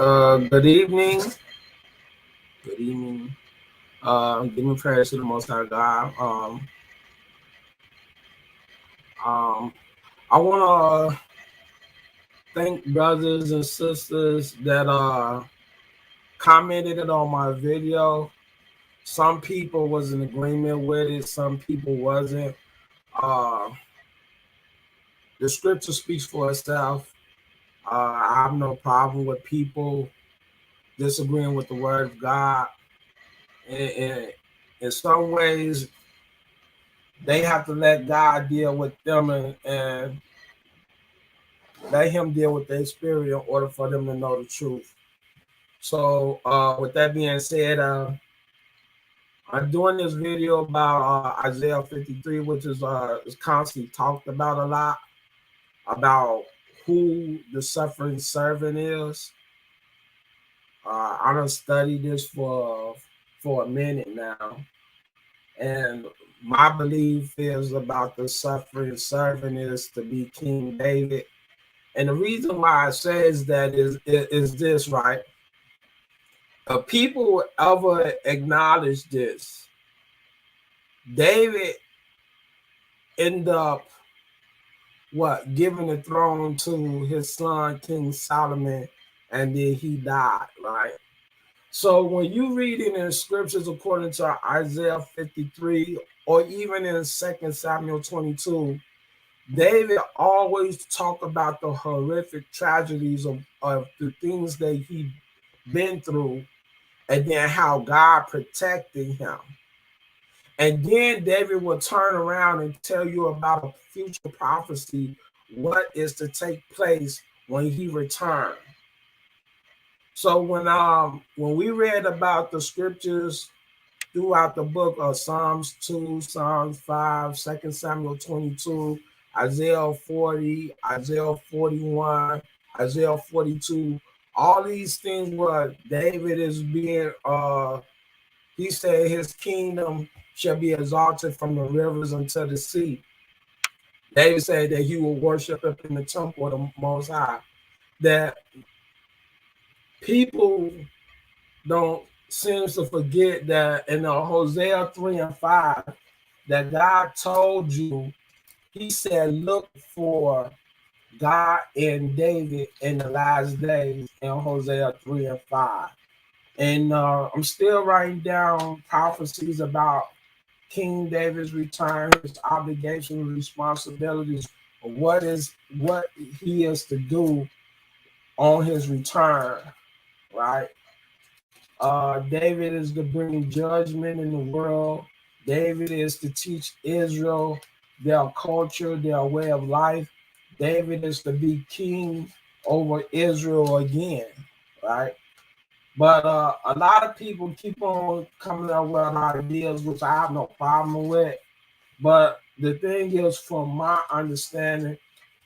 Good evening. Good evening. Giving praise to the Most High God. Um, I want to thank brothers and sisters that commented on my video. Some people was in agreement with it. Some people wasn't. Uh, the scripture speaks for itself. I have no problem with people disagreeing with the word of God. In some ways, they have to let God deal with them and let him deal with their spirit in order for them to know the truth. So with that being said, I'm doing this video about Isaiah 53, which is constantly talked about a lot, about who the suffering servant is. I done studied this for a minute now, and my belief is about the suffering servant is to be King David. And the reason why I says that is this, right? People ever acknowledge this. David ended up giving the throne to his son King Solomon, and then he died, right? So when you read it in scriptures according to Isaiah 53 or even in 2 Samuel 22, David always talk about the horrific tragedies of the things that he been through, and then how God protected him. And then David will turn around and tell you about a future prophecy, what is to take place when he returned. So when we read about the scriptures throughout the book of Psalms 2, Psalms 5, 2 Samuel 22, Isaiah 40, Isaiah 41, Isaiah 42, all these things where David is being he said his kingdom shall be exalted from the rivers unto the sea. David said that he will worship up in the temple of the Most High. That people don't seems to forget that in Hosea 3 and 5, that God told you, he said, look for God and David in the last days in Hosea 3 and 5. And I'm still writing down prophecies about King David's return, his obligations, responsibilities, what he is to do on his return, right? David is to bring judgment in the world. David is to teach Israel their culture, their way of life. David is to be king over Israel again, right? But a lot of people keep on coming up with ideas, which I have no problem with. But the thing is, from my understanding,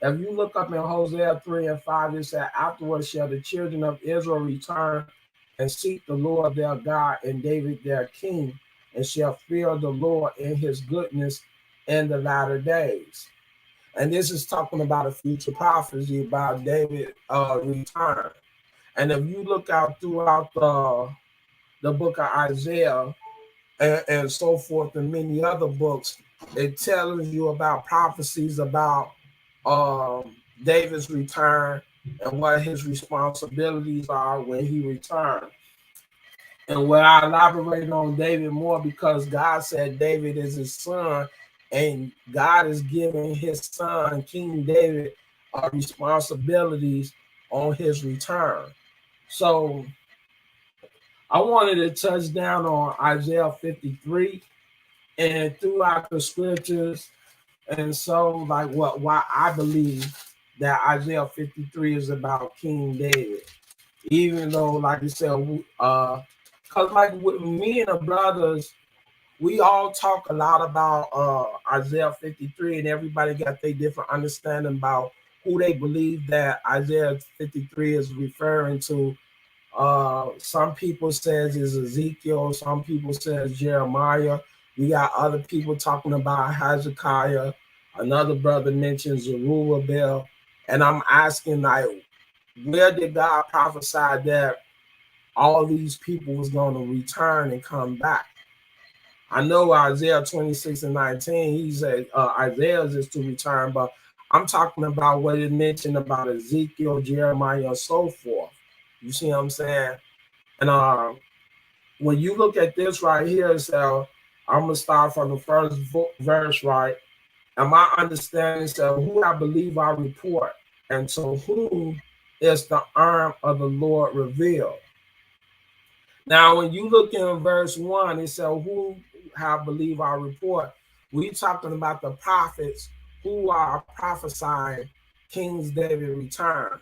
if you look up in Hosea 3 and 5, it said, afterwards shall the children of Israel return and seek the Lord their God and David their king, and shall fear the Lord in his goodness in the latter days. And this is talking about a future prophecy about David return. And if you look out throughout the book of Isaiah and so forth, and many other books, it tells you about prophecies about David's return and what his responsibilities are when he returns. And where I elaborate on David more because God said David is his son, and God is giving his son, King David, responsibilities on his return. So I wanted to touch down on Isaiah 53 and throughout the scriptures. And so, like, why I believe that Isaiah 53 is about King David, even though, like you said, because like with me and the brothers, we all talk a lot about Isaiah 53, and everybody got their different understanding about who they believe that Isaiah 53 is referring to. Some people says is Ezekiel, some people says Jeremiah. We got other people talking about Hezekiah. Another brother mentions Zerubbabel, and I'm asking like, Where did God prophesy that all these people was going to return and come back? I know Isaiah 26 and 19, he said Isaiah's is to return, but I'm talking about what it mentioned about Ezekiel, Jeremiah, and so forth. You see what I'm saying? And when you look at this right here, so I'm going to start from the first verse, right? And my understanding said, who I believe I report, and to whom is the arm of the Lord revealed. Now, when you look in verse 1, it said, who I believe I report. We talking about the prophets who are prophesying King David's return.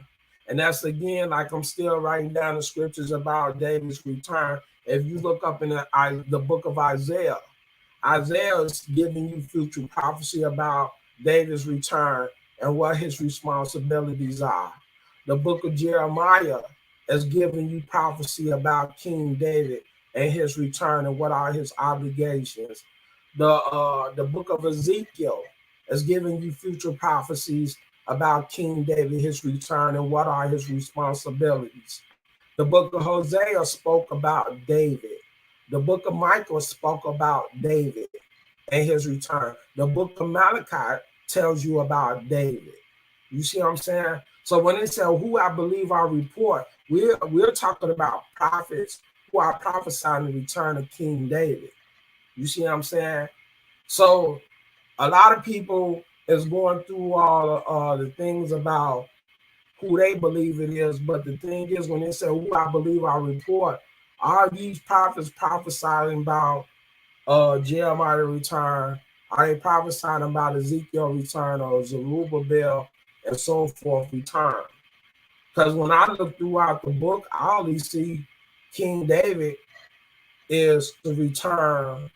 And that's again, like I'm still writing down the scriptures about David's return. If you look up in the book of Isaiah, Isaiah is giving you future prophecy about David's return and what his responsibilities are. The book of Jeremiah is giving you prophecy about King David and his return and what are his obligations. The book of Ezekiel is giving you future prophecies about King David, his return, and what are his responsibilities. The book of Hosea spoke about David. The book of Michael spoke about David and his return. The book of Malachi tells you about David. You see what I'm saying? So when they say who I believe I report, we're talking about prophets who are prophesying the return of King David. You see what I'm saying? So a lot of people is going through all the things about who they believe it is, but the thing is, when they say who I believe I report, are these prophets prophesying about Jeremiah return? Are they prophesying about Ezekiel return or Zerubbabel and so forth return? Because when I look throughout the book, I only see King David is to return,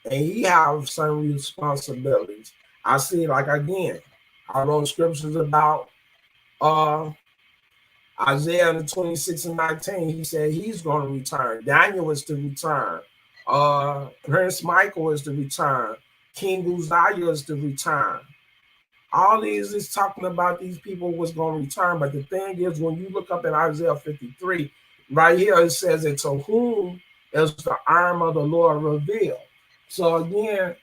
and he have some responsibilities. I see, like again, I wrote scriptures about Isaiah in the 26 and 19. He said he's going to return. Daniel is to return. Prince Michael is to return. King Uzziah is to return. All these is talking about these people was going to return. But the thing is, when you look up in Isaiah 53, right here it says, "And to whom is the arm of the Lord revealed?" So again,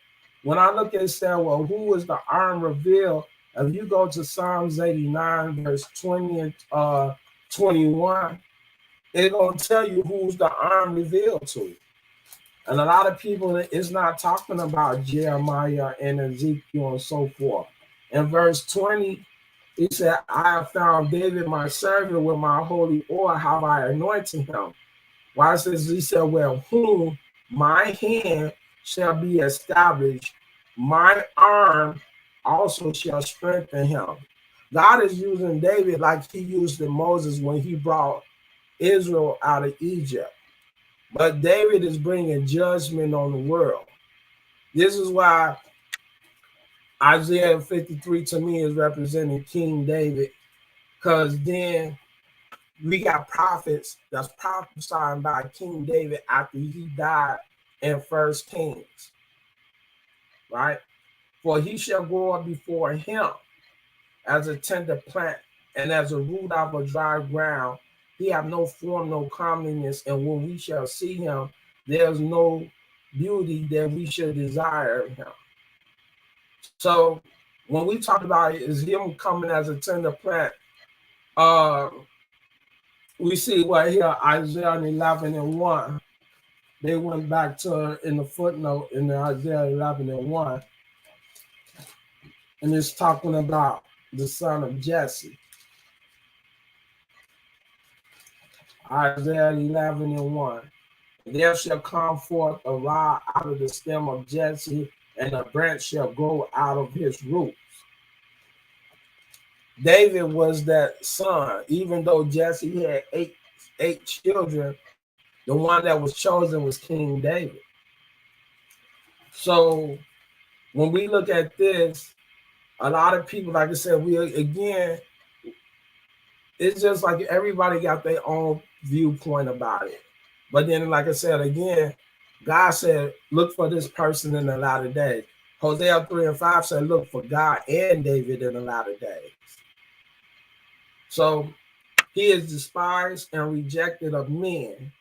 when I look at it, say, well, who is the arm revealed? If you go to Psalms 89, verse 20 and 21, it's going to tell you who's the arm revealed to. And a lot of people is not talking about Jeremiah and Ezekiel and so forth. In verse 20, he said, I have found David my servant, with my holy oil have I anointed him. Why says he said, well, whom my hand shall be established, my arm also shall strengthen him. God is using David like he used Moses when he brought Israel out of Egypt. But David is bringing judgment on the world. This is why Isaiah 53 to me is representing King David, because then we got prophets that's prophesying by King David after he died in First Kings, right? For he shall grow up before him as a tender plant and as a root out of dry ground. He have no form, no comeliness, and when we shall see him, there's no beauty that we should desire him. So when we talk about it, is him coming as a tender plant, we see right here, Isaiah 11 and 1. They went back to in the footnote in the Isaiah 11 and 1, and it's talking about the son of Jesse. Isaiah 11 and 1. There shall come forth a rod out of the stem of Jesse, and a branch shall grow out of his roots. David was that son, even though Jesse had eight children, the one that was chosen was King David. So when we look at this, a lot of people, like I said, it's just like everybody got their own viewpoint about it. But then, like I said, again, God said, look for this person in the latter days. Hosea 3 and 5 said, look for God and David in the latter days. So He is despised and rejected of men,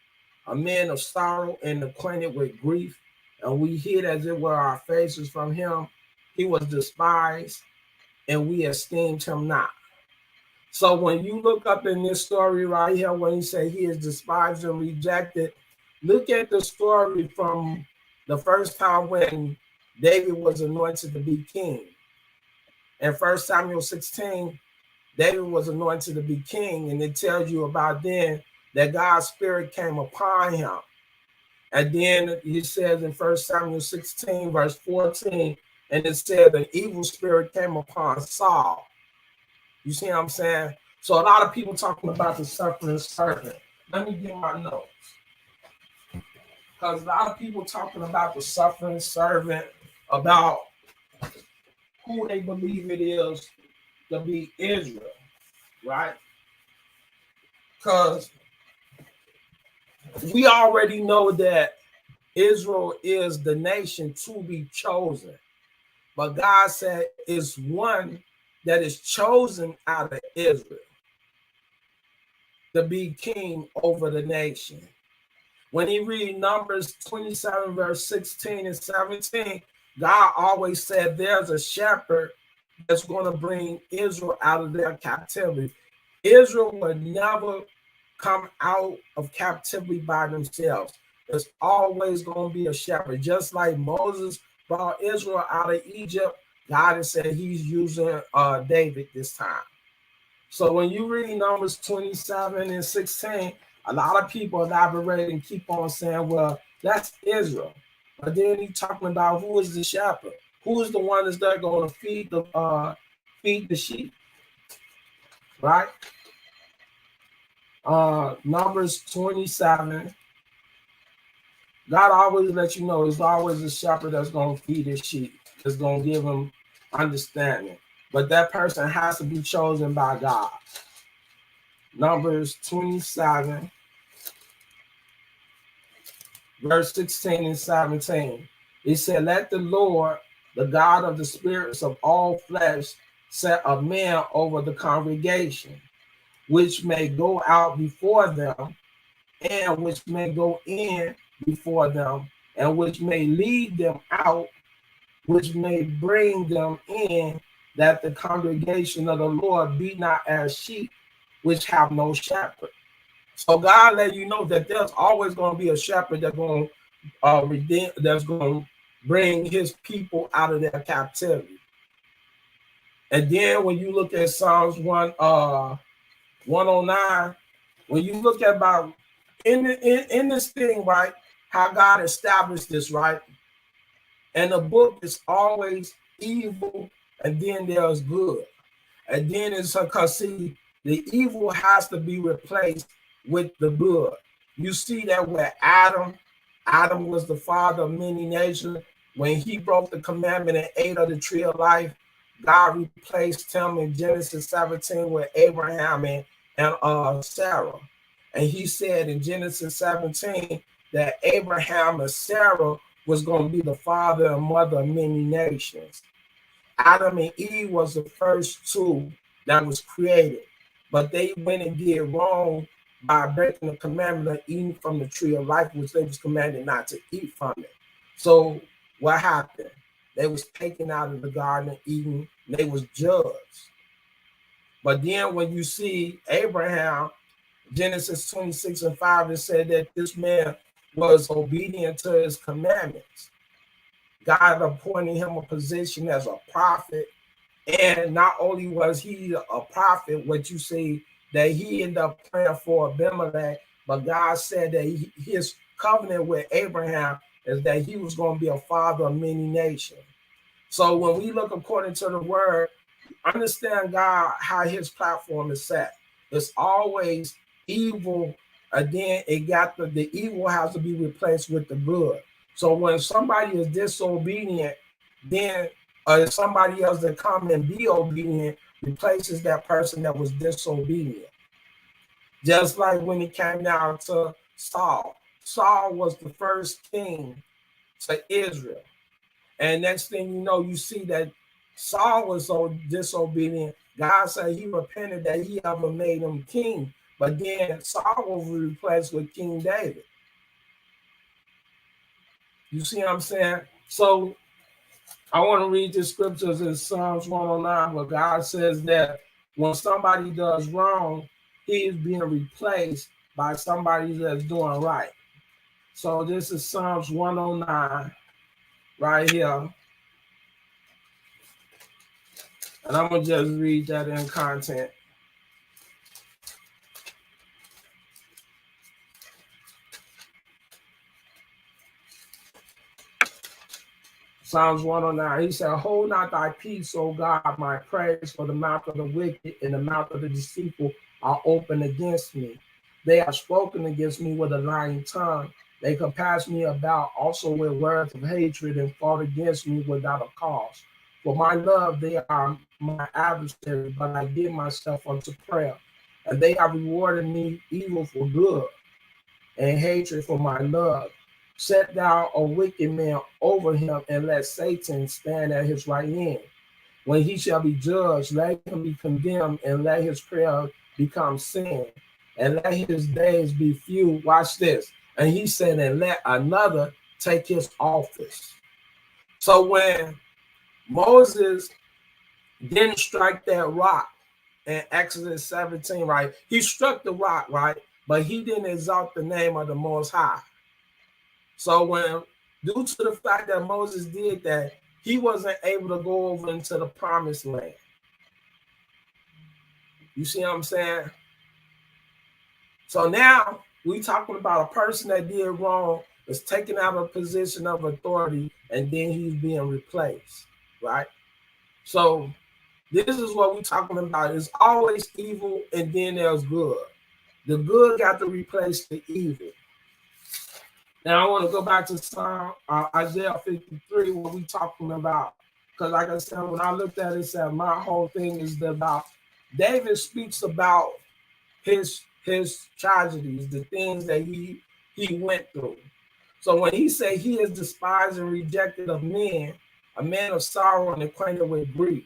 a man of sorrow and acquainted with grief, and we hid as it were our faces from him. He was despised, and we esteemed him not. So when you look up in this story right here, when he say he is despised and rejected, look at the story from the first time when David was anointed to be king. In 1 Samuel 16, David was anointed to be king, and it tells you about then that God's spirit came upon him. And then it says in 1 Samuel 16, verse 14, and it said an evil spirit came upon Saul. You see what I'm saying? So a lot of people talking about the suffering servant. Let me get my notes. Because a lot of people talking about the suffering servant, about who they believe it is to be Israel, right? Because we already know that Israel is the nation to be chosen. But God said it's one that is chosen out of Israel to be king over the nation. When you read Numbers 27, verse 16 and 17, God always said there's a shepherd that's going to bring Israel out of their captivity. Israel would never come out of captivity by themselves. There's always going to be a shepherd. Just like Moses brought Israel out of Egypt, God has said he's using David this time. So when you read Numbers 27 and 16, a lot of people elaborate and keep on saying, well, that's Israel. But then he's talking about who is the shepherd? Who is the one that's there going to feed the sheep? Right? Numbers 27. God always lets you know there's always a shepherd that's going to feed his sheep, that's going to give them understanding. But that person has to be chosen by God. Numbers 27, verse 16 and 17. It said, let the Lord, the God of the spirits of all flesh, set a man over the congregation, which may go out before them, and which may go in before them, and which may lead them out, which may bring them in, that the congregation of the Lord be not as sheep which have no shepherd. So God let you know that there's always going to be a shepherd that's going to redeem, that's going to bring his people out of their captivity. And then when you look at Psalms 109, when you look at about in this thing, right, how God established this, right? And the book is always evil, and then there's good. And then it's because, see, the evil has to be replaced with the good. You see that with Adam was the father of many nations. When he broke the commandment and ate of the tree of life, God replaced him in Genesis 17 with Abraham and Sarah. And he said in Genesis 17 that Abraham and Sarah was going to be the father and mother of many nations. Adam and Eve was the first two that was created, but they went and did wrong by breaking the commandment of eating from the tree of life, which they was commanded not to eat from it. So what happened? They was taken out of the garden of Eden. They was judged. But then when you see Abraham, Genesis 26 and 5, it said that this man was obedient to his commandments. God appointed him a position as a prophet. And not only was he a prophet, what you see, that he ended up praying for Abimelech, but God said that his covenant with Abraham is that he was going to be a father of many nations. So when we look according to the word, understand God, how his platform is set. It's always evil, and then it got the evil has to be replaced with the good. So when somebody is disobedient, then somebody else that come and be obedient replaces that person that was disobedient. Just like when it came down to Saul. Saul was the first king to Israel. And next thing you know, you see that Saul was so disobedient. God said he repented that he ever made him king. But then Saul was replaced with King David. You see what I'm saying? So I want to read the scriptures in Psalms 109, where God says that when somebody does wrong, he is being replaced by somebody that's doing right. So this is Psalms 109 right here. And I'm going to just read that in content. Psalms 109, he said, hold not thy peace, O God, my praise, for the mouth of the wicked and the mouth of the deceitful are open against me. They have spoken against me with a lying tongue. They compass me about also with words of hatred and fought against me without a cause. For my love, they are my adversary, but I give myself unto prayer. And they have rewarded me evil for good and hatred for my love. Set thou a wicked man over him, and let Satan stand at his right hand. When he shall be judged, let him be condemned, and let his prayer become sin, and let his days be few. Watch this. And he said, and let another take his office. So when Moses didn't strike that rock in Exodus 17, right? He struck the rock, right? But he didn't exalt the name of the Most High. So when, due to the fact that Moses did that, he wasn't able to go over into the promised land. You see what I'm saying? So now we talking about a person that did wrong, is taken out of a position of authority, and then he's being replaced, right? So this is what we're talking about. It's always evil, and then there's good. The good got to replace the evil. Now I want to go back to Isaiah 53, what we talking about. Because like I said, when I looked at it, said my whole thing is about David speaks about his tragedies, the things that he went through. So when he said he is despised and rejected of men, a man of sorrow and acquainted with grief.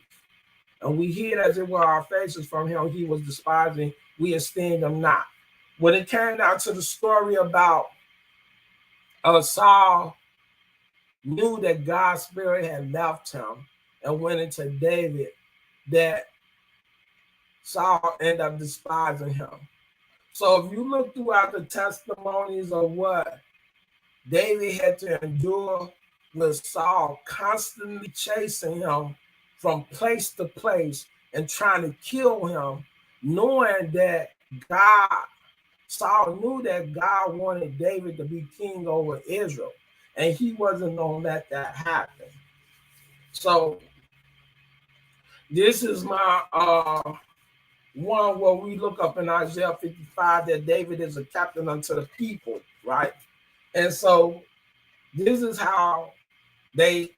And we hear as it were our faces from him, he was despised and we esteemed him not. When it came down to the story about Saul knew that God's spirit had left him and went into David, that Saul ended up despising him. So if you look throughout the testimonies of what David had to endure with Saul constantly chasing him from place to place and trying to kill him, knowing that Saul knew that God wanted David to be king over Israel, and he wasn't going to let that happen. So this is my one where we look up in Isaiah 55 that David is a captain unto the people, right? And so this is how it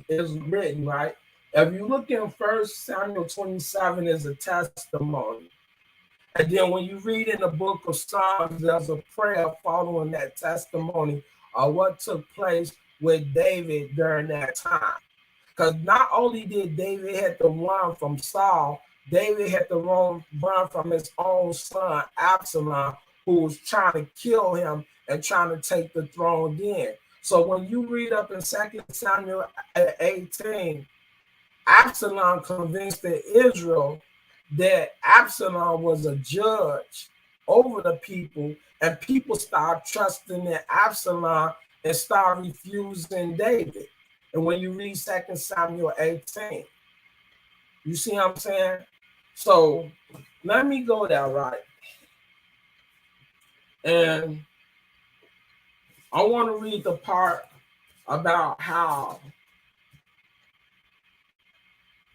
is written, right? If you look in 1 Samuel 27, is a testimony. And then when you read in the book of Psalms, there's a prayer following that testimony of what took place with David during that time. Because not only did David have to run from Saul, David had to run from his own son, Absalom, who was trying to kill him and trying to take the throne again. So when you read up in 2 Samuel 18, Absalom convinced Israel that Absalom was a judge over the people, and people started trusting in Absalom and started refusing David. And when you read 2 Samuel 18, you see what I'm saying? So let me go there, right? And I want to read the part about how,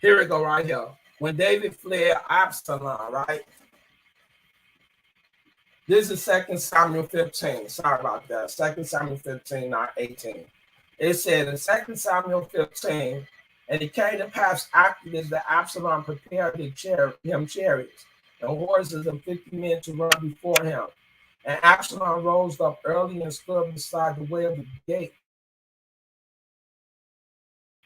here we go right here. When David fled Absalom, right? This is 2 Samuel 15. Sorry about that. 2 Samuel 15, not 18. It said in 2 Samuel 15, and it came to pass after this that Absalom prepared him chariots and horses and 50 men to run before him. And Absalom rose up early and stood beside the way of the gate.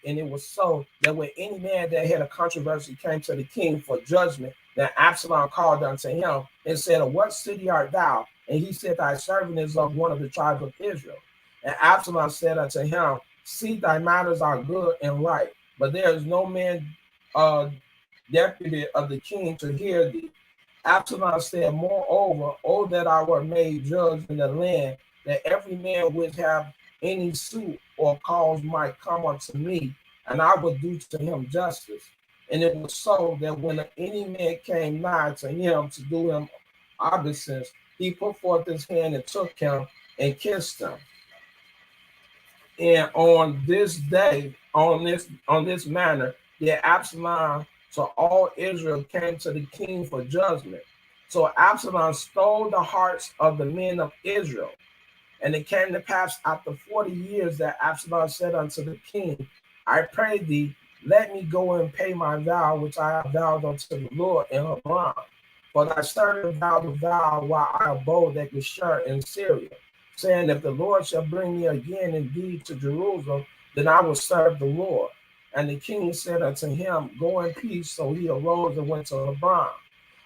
And it was so that when any man that had a controversy came to the king for judgment, that Absalom called unto him and said, of what city art thou? And he said, thy servant is of one of the tribes of Israel. And Absalom said unto him, see, thy matters are good and right, but there is no man deputy of the king to hear thee. Absalom said, moreover, oh, that I were made judge in the land, that every man which have any suit or cause might come unto me, and I would do to him justice. And it was so that when any man came nigh to him to do him obeisance, he put forth his hand and took him and kissed him. And on this day, on this manner, the Absalom to all Israel came to the king for judgment. So Absalom stole the hearts of the men of Israel. And it came to pass after 40 years that Absalom said unto the king, I pray thee, let me go and pay my vow which I have vowed unto the Lord in Hebron. For thy servant vowed a vow while I abode at Geshur in Syria, saying, if the Lord shall bring me again indeed to Jerusalem, then I will serve the Lord. And the king said unto him, go in peace. So he arose and went to Hebron.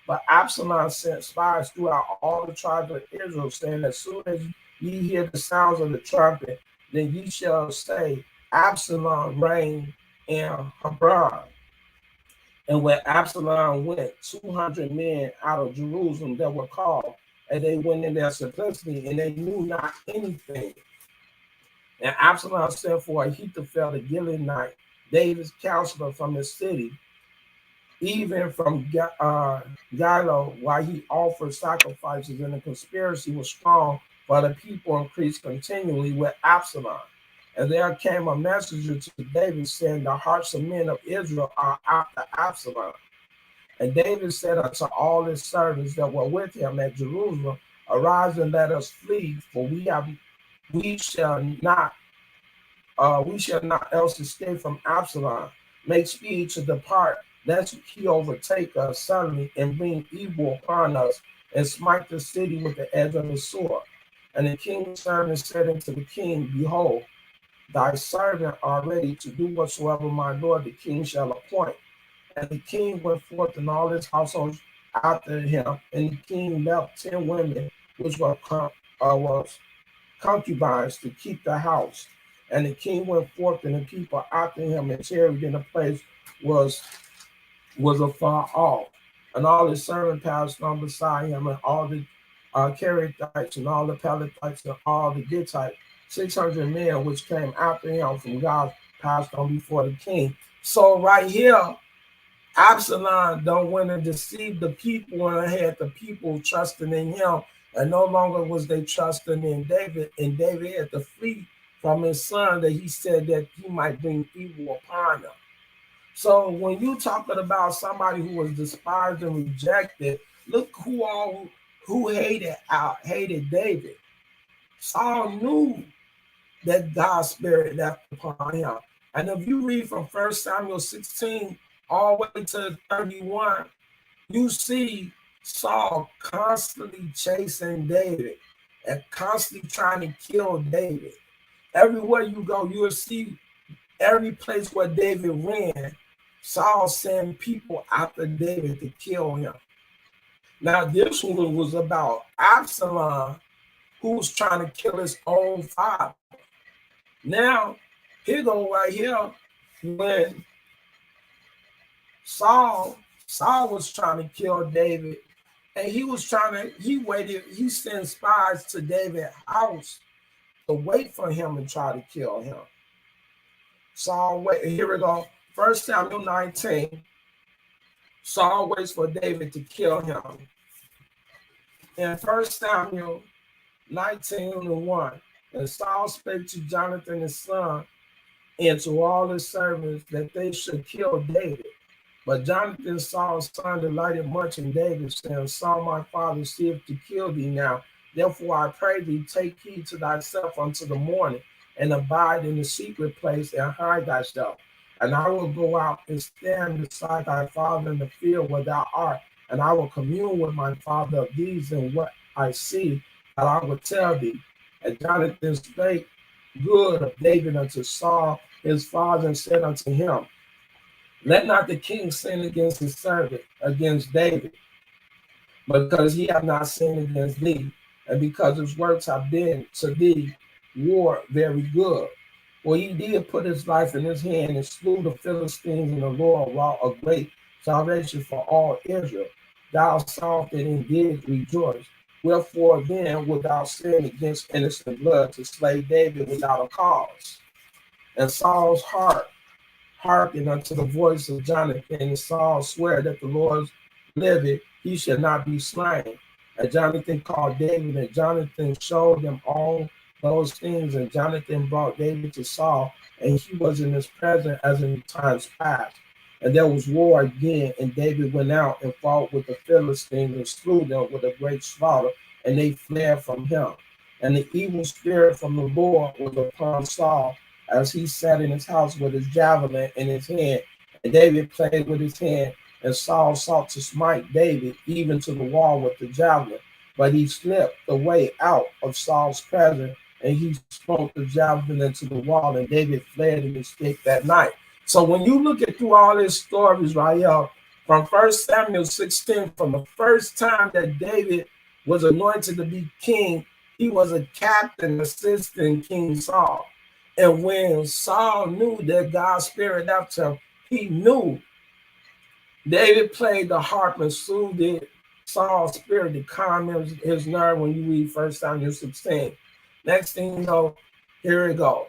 But Absalom sent spies throughout all the tribes of Israel, saying, as soon as ye hear the sounds of the trumpet, then ye shall say, Absalom reigned in Hebron. And when Absalom went, 200 men out of Jerusalem that were called, and they went in their simplicity, and they knew not anything. And Absalom sent for Ahithophel the Gileonite, David's counselor from the city, even from Gilo, while he offered sacrifices, and the conspiracy was strong, for the people increased continually with Absalom. And there came a messenger to David, saying, the hearts of men of Israel are after Absalom. And David said unto all his servants that were with him at Jerusalem, arise and let us flee, for we shall not else escape from Absalom. Make speed to depart, lest he overtake us suddenly and bring evil upon us, and smite the city with the edge of the sword. And the king's servant said unto the king, behold, thy servant are ready to do whatsoever my lord the king shall appoint. And the king went forth and all his household after him, and the king left 10 women which was concubines to keep the house. And the king went forth and the people after him, and tarried in the place was afar off. And all his servants passed on beside him, and all the Kerethites and all the Pelethites and all the Gittites, 600 men which came after him from God, passed on before the king. So right here, Absalom don't want to deceive the people, and had the people trusting in him, and no longer was they trusting in David, and David had to flee from his son, that he said that he might bring evil upon him. So when you talking about somebody who was despised and rejected, look who hated David. Saul knew that God's spirit left upon him. And if you read from 1 Samuel 16 all the way to 31, you see Saul constantly chasing David and constantly trying to kill David. Everywhere you go, you will see every place where David ran, Saul sent people after David to kill him. Now, this one was about Absalom, who was trying to kill his own father. Now, here go right here, when Saul was trying to kill David, and he sent spies to David's house to wait for him and try to kill him. Saul wait. Here we go. 1 Samuel 19. Saul waits for David to kill him. In 1 Samuel 19:1, and Saul spake to Jonathan his son and to all his servants that they should kill David. But Jonathan, Saul's son, delighted much in David, saying, Saul my father seeth to kill thee now. Therefore I pray thee, take heed to thyself unto the morning, and abide in the secret place, and hide thyself. And I will go out and stand beside thy father in the field where thou art, and I will commune with my father of these and what I see, that I will tell thee. And Jonathan spake good of David unto Saul his father, and said unto him, let not the king sin against his servant, against David. because he have not sinned against thee, and because his works have been to thee war very good. For he did put his life in his hand and slew the Philistines, and the Lord wrought a great salvation for all Israel. Thou sawest it and did rejoice. Wherefore then wilt thou sin against innocent blood to slay David without a cause? And Saul's heart hearken unto the voice of Jonathan, and Saul sware that the Lord liveth, he shall not be slain. And Jonathan called David, and Jonathan showed him all those things, and Jonathan brought David to Saul, and he was in his presence as in times past. And there was war again, and David went out and fought with the Philistines and slew them with a great slaughter, and they fled from him. And the evil spirit from the Lord was upon Saul, as he sat in his house with his javelin in his hand, and David played with his hand, and Saul sought to smite David even to the wall with the javelin, but he slipped the way out of Saul's presence, and he smote the javelin into the wall, and David fled and escaped that night. So when you look at through all these stories right here, from 1 Samuel 16, from the first time that David was anointed to be king, he was a captain assisting King Saul. And when Saul knew that God's spirit left him, he knew David played the harp and soothed Saul's spirit to calm his nerve when you read 1 Samuel 16. Next thing you know, here we go.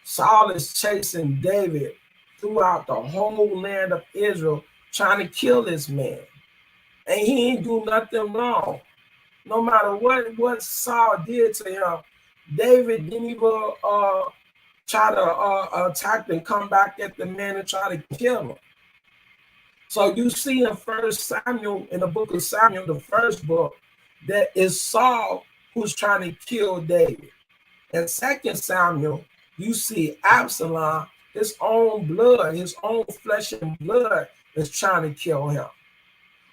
Saul is chasing David throughout the whole land of Israel, trying to kill this man. And he ain't do nothing wrong. No matter what Saul did to him, David didn't even try to attack and come back at the man and try to kill him. So you see in 1 Samuel, in the book of Samuel, the first book, that is Saul who's trying to kill David. In 2 Samuel, you see Absalom, his own blood, his own flesh and blood is trying to kill him.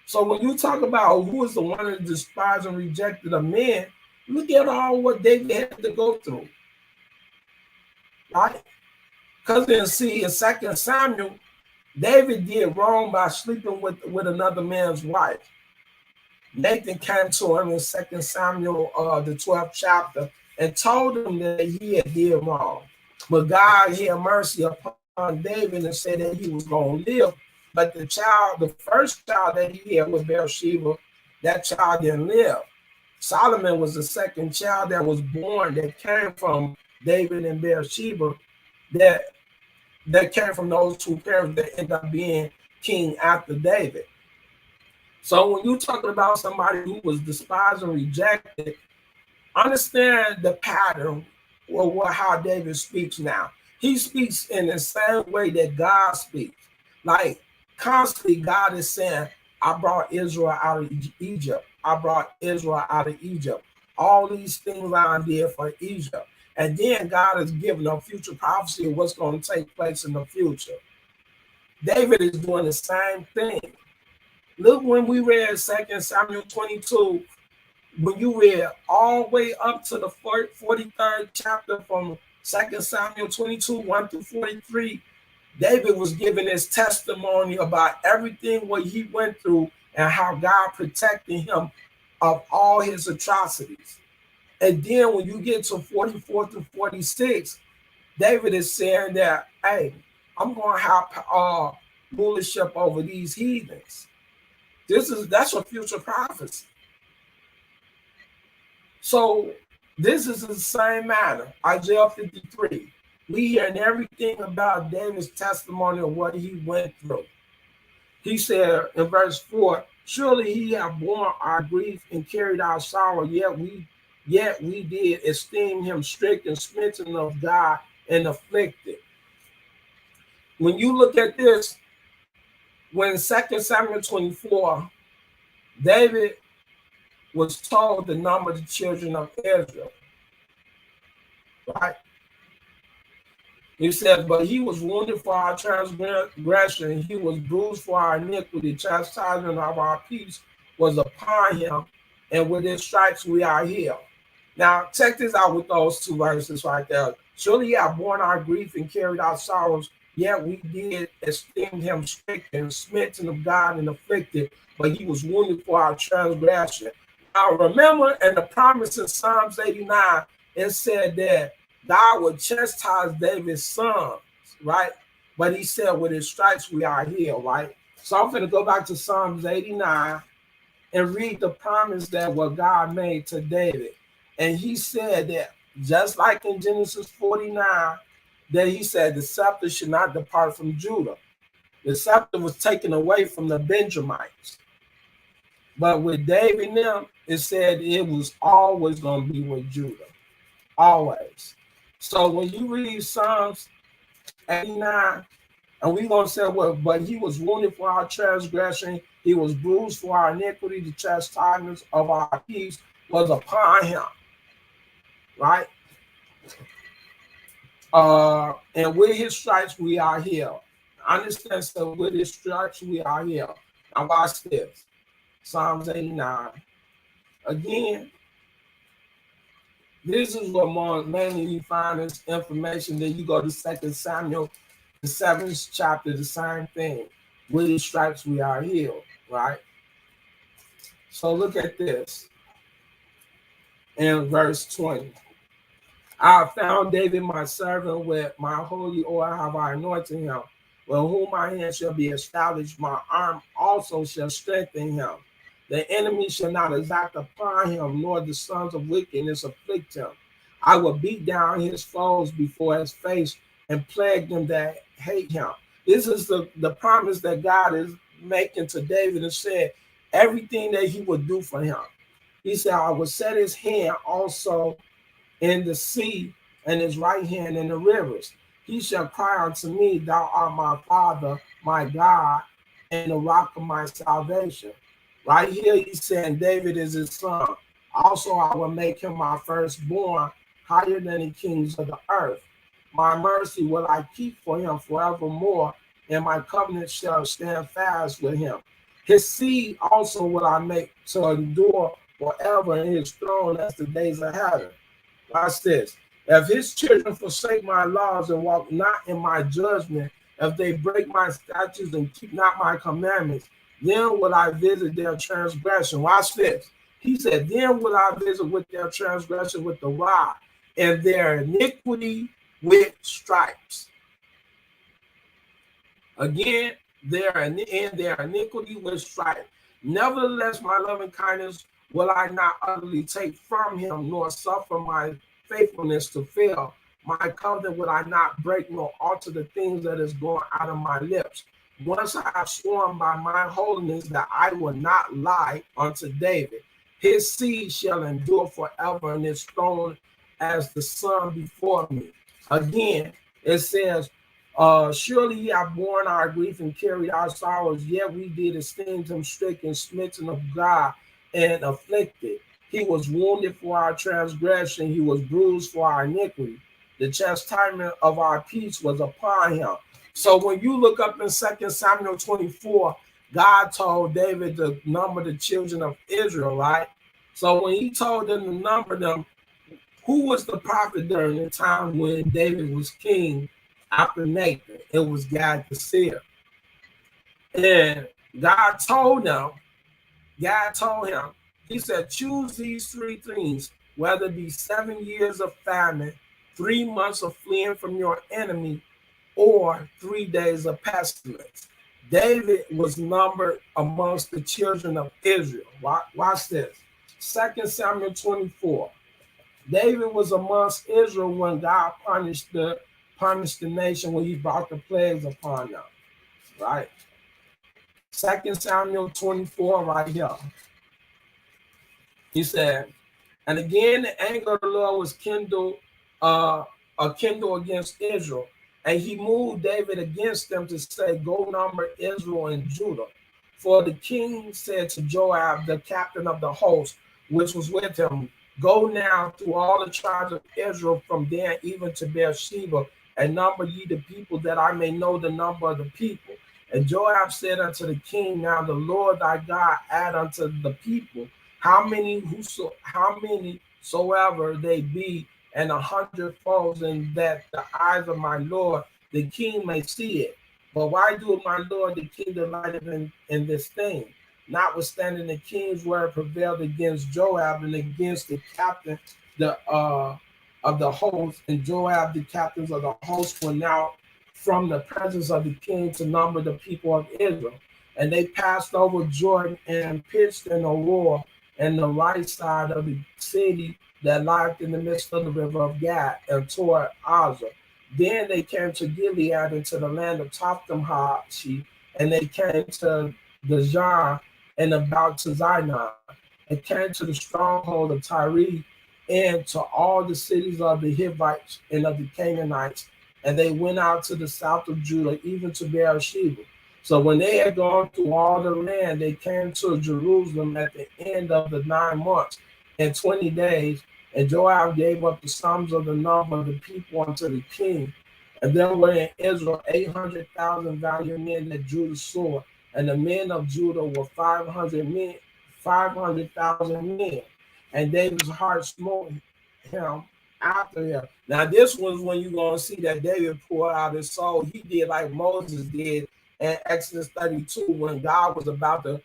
So when you talk about who is the one that despised and rejected of men, look at all what David had to go through. Right? Because then see in 2 Samuel, David did wrong by sleeping with another man's wife. Nathan came to him in 2 Samuel, the 12th chapter, and told him that he had did wrong. But God had mercy upon David and said that he was going to live. But the first child that he had with Bathsheba, that child didn't live. Solomon was the second child that was born that came from David and Bathsheba, that came from those two parents that ended up being king after David. So when you're talking about somebody who was despised and rejected, understand the pattern of how David speaks now. He speaks in the same way that God speaks. Like constantly God is saying, I brought Israel out of Egypt. I brought Israel out of Egypt. All these things I did for Egypt. And then God is giving a future prophecy of what's going to take place in the future. David is doing the same thing. Look when we read 2 Samuel 22, when you read all the way up to the 43rd chapter from 2 Samuel 22, 1 through 43, David was giving his testimony about everything what he went through and how God protected him of all his atrocities. And then when you get to 44 through 46, David is saying that, hey, I'm going to have rulership over these heathens. That's a future prophecy. So this is the same matter. Isaiah 53. We hearing everything about David's testimony of what he went through. He said in verse 4, surely he hath borne our grief and carried our sorrow, yet we did esteem him stricken, smitten of God, and afflicted. When you look at this, when 2 Samuel 24, David was told the number of the children of Israel. Right? He says, but he was wounded for our transgression, he was bruised for our iniquity, chastisement of our peace was upon him, and with his stripes we are healed. Now, check this out with those two verses right there. Surely he hath borne our grief and carried our sorrows, Yet we did esteem him stricken, smitten of God, and afflicted, but he was wounded for our transgression. Now remember, in the promise in Psalms 89, it said that God would chastise David's sons, right? But he said, with his stripes we are healed, right? So I'm going to go back to Psalms 89 and read the promise that what God made to David. And he said that just like in Genesis 49, that he said the scepter should not depart from Judah. The scepter was taken away from the Benjamites. But with David now, it said it was always going to be with Judah. Always. So when you read Psalms 89, and we're going to say, well, but he was wounded for our transgression, he was bruised for our iniquity, the chastisement of our peace was upon him, right? And with his stripes we are healed. Understand, so with his stripes we are healed. Now watch this. Psalms 89. Again, this is what more mainly you find this information. Then you go to 2 Samuel, the 7th chapter, the same thing. With his stripes we are healed, right? So look at this in verse 20. I have found David my servant, with my holy oil have I anointed him, with whom my hand shall be established, my arm also shall strengthen him. The enemy shall not exact upon him, nor the sons of wickedness afflict him. I will beat down his foes before his face and plague them that hate him. This is the promise that God is making to David, and said everything that he would do for him. He said, I will set his hand also in the sea, and his right hand in the rivers. He shall cry unto me, thou art my father, my God, and the rock of my salvation. Right here, he's saying David is his son. Also, I will make him my firstborn, higher than the kings of the earth. My mercy will I keep for him forevermore, and my covenant shall stand fast with him. His seed also will I make to endure forever, and his throne as the days of heaven. Watch this. If his children forsake my laws and walk not in my judgment, if they break my statutes and keep not my commandments, then will I visit their transgression. Watch this. He said, then will I visit with their transgression with the rod, and their iniquity with stripes. Again, their iniquity with strife. Nevertheless, my loving kindness will I not utterly take from him, nor suffer my faithfulness to fail. My covenant will I not break, nor alter the things that is going out of my lips. Once I have sworn by my holiness that I will not lie unto David. His seed shall endure forever, and his throne as the sun before me. Again, it says, surely he hath borne our grief and carried our sorrows, yet we did esteem him stricken, smitten of God, and afflicted. He was wounded for our transgression, he was bruised for our iniquity. The chastisement of our peace was upon him. So when you look up in 2 Samuel 24, God told David to number the children of Israel, right? So when he told them to number them, who was the prophet during the time when David was king after Nathan? It was Gad the seer. And God told him, he said, choose these three things, whether it be 7 years of famine, 3 months of fleeing from your enemy, or 3 days of pestilence. David was numbered amongst the children of Israel. Watch this. 2 Samuel 24. David was amongst Israel when God punished the nation when he brought the plagues upon them. Right? 2 Samuel 24, right here. He said, and again the anger of the Lord was kindled against Israel. And he moved David against them to say, go number Israel and Judah. For the king said to Joab, the captain of the host, which was with him, go now through all the tribes of Israel from Dan even to Beersheba, and number ye the people, that I may know the number of the people. And Joab said unto the king, now the Lord thy God add unto the people how many soever they be, and 100 folds, and that the eyes of my Lord the king may see it. But why do my lord the king delighted in this thing? Notwithstanding the king's word prevailed against Joab and against the captain the of the host, and Joab the captains of the host went out from the presence of the king to number the people of Israel. And they passed over Jordan and pitched in a war in the right side of the city that lieth in the midst of the river of Gad and toward Azar. Then they came to Gilead and to the land of Tophtomhashi, and they came to the Jar and about to Zion, and came to the stronghold of Tyre, and to all the cities of the Hivites and of the Canaanites, and they went out to the south of Judah, even to Beersheba. So when they had gone through all the land, they came to Jerusalem at the end of the 9 months and 20 days. And Joab gave up the sums of the number of the people unto the king. And there were in Israel 800,000 valiant men that drew the sword, and the men of Judah were 500,000 men. And David's heart smote him after him. Now, this was when you're going to see that David poured out his soul. He did like Moses did in Exodus 32 when God was about to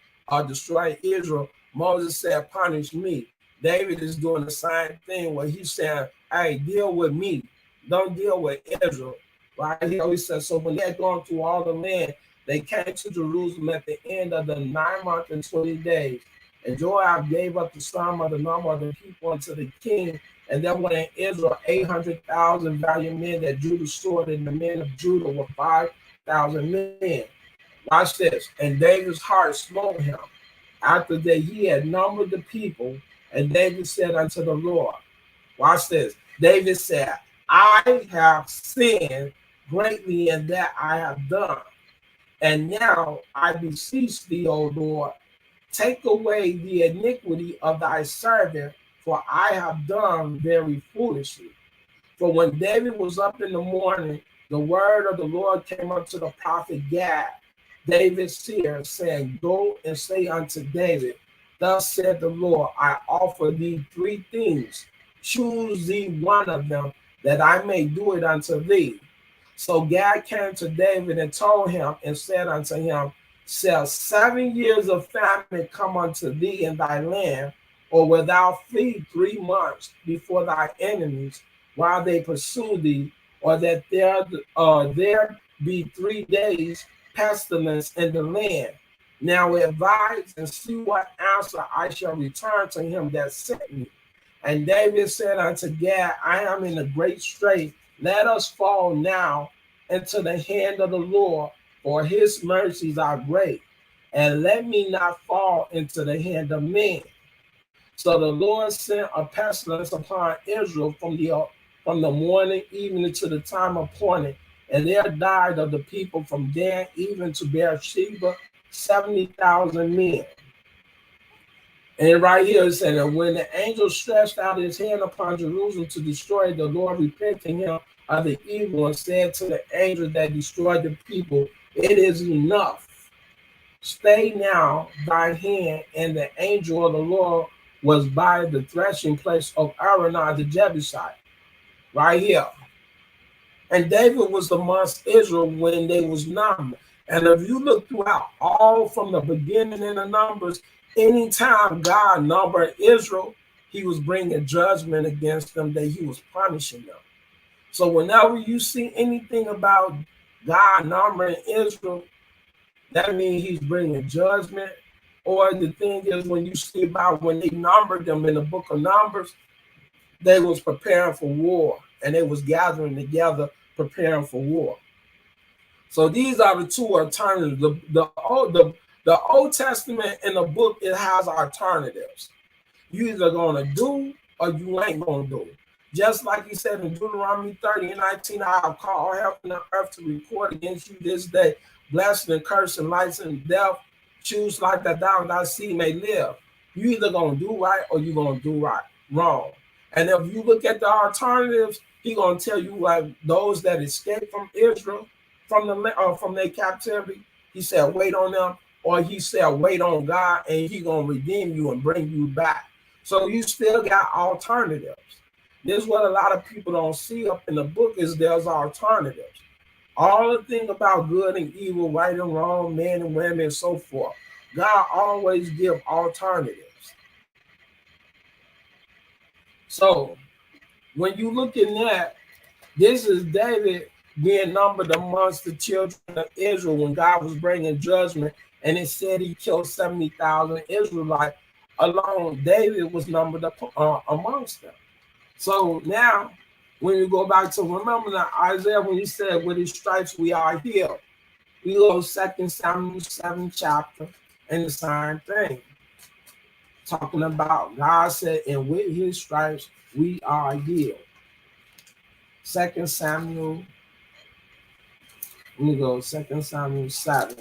destroy Israel. Moses said, punish me. David is doing the same thing where he's saying, hey, deal with me. Don't deal with Israel. Right here, he says, so when they had gone through all the land, they came to Jerusalem at the end of the 9 months and 20 days. And Joab gave up the sum of the number of the people unto the king. And there were in Israel 800,000 valiant men that drew the sword, and the men of Judah were 5,000 men. Watch this. And David's heart smote him after that he had numbered the people. And David said unto the Lord, watch this. David said, I have sinned greatly in that I have done. And now I beseech thee, O Lord, take away the iniquity of thy servant, for I have done very foolishly. For when David was up in the morning, the word of the Lord came unto the prophet Gad, David's seer, saying, go and say unto David, thus said the Lord, I offer thee 3 things. Choose thee one of them, that I may do it unto thee. So Gad came to David and told him and said unto him, shall 7 years of famine come unto thee in thy land, or wilt thou flee 3 months before thy enemies while they pursue thee, or that there be 3 days pestilence in the land? Now advise and see what answer I shall return to him that sent me. And David said unto Gad, I am in a great strait. Let us fall now into the hand of the Lord, for his mercies are great. And let me not fall into the hand of men. So the Lord sent a pestilence upon Israel from the morning even to the time appointed. And there died of the people from Dan even to Beersheba 70,000 men. And right here it said that when the angel stretched out his hand upon Jerusalem to destroy it, the Lord repented him of the evil and said to the angel that destroyed the people, it is enough. Stay now thy hand. And the angel of the Lord was by the threshing place of Araunah the Jebusite. Right here. And David was amongst Israel when they was numbered. And if you look throughout all from the beginning in the numbers, anytime God numbered Israel, he was bringing judgment against them, that he was punishing them. So whenever you see anything about God numbering Israel, that means he's bringing judgment. Or the thing is, when you see about when they numbered them in the book of Numbers, they was preparing for war, and they was gathering together, preparing for war. So these are the 2 alternatives. The Old Testament in the book, it has alternatives. You either gonna do or you ain't gonna do. Just like he said in Deuteronomy 30:19, I have called heaven and earth to record against you this day, blessing and cursing, life and death. Choose life that thou and thy seed may live. You either gonna do right or you gonna do wrong. And if you look at the alternatives, he gonna tell you like those that escaped from Israel from their captivity. He said, wait on them, or he said, wait on God, and he gonna redeem you and bring you back. So you still got alternatives. This is what a lot of people don't see up in the book, is there's alternatives. All the thing about good and evil, right and wrong, men and women, and so forth. God always give alternatives. So when you look in that, this is David being numbered amongst the children of Israel when God was bringing judgment, and it said he killed 70,000 Israelites alone. David was numbered amongst them. So now, when you go back to remember that Isaiah, when he said, "With his stripes we are healed," we go 2 Samuel 7 chapter, and the same thing, talking about God said, "And with his stripes we are healed." 2 Samuel, let me go 2 Samuel 7.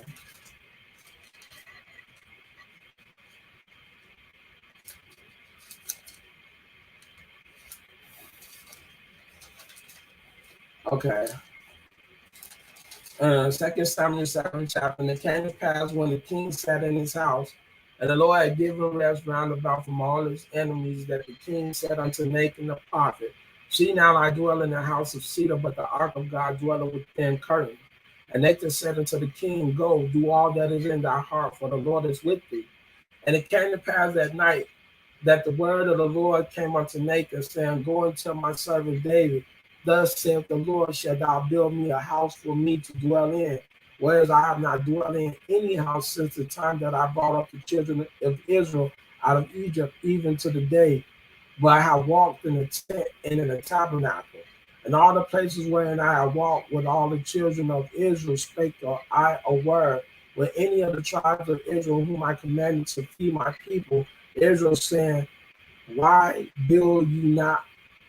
Okay. 2 Samuel 7 chapter. And it came to pass when the king sat in his house, and the Lord had given rest round about from all his enemies, that the king said unto Nathan the prophet, "See now, I dwell in the house of cedar, but the ark of God dwelleth within curtains." And Nathan said unto the king, "Go, do all that is in thy heart, for the Lord is with thee." And it came to pass that night that the word of the Lord came unto Nathan, saying, "Go and tell my servant David, thus saith the Lord, shalt thou build me a house for me to dwell in, whereas I have not dwelt in any house since the time that I brought up the children of Israel out of Egypt, even to the day. But I have walked in the tent and in the tabernacle, and all the places wherein I have walked with all the children of Israel spake I a word with any of the tribes of Israel whom I commanded to feed my people Israel, saying, Why build ye not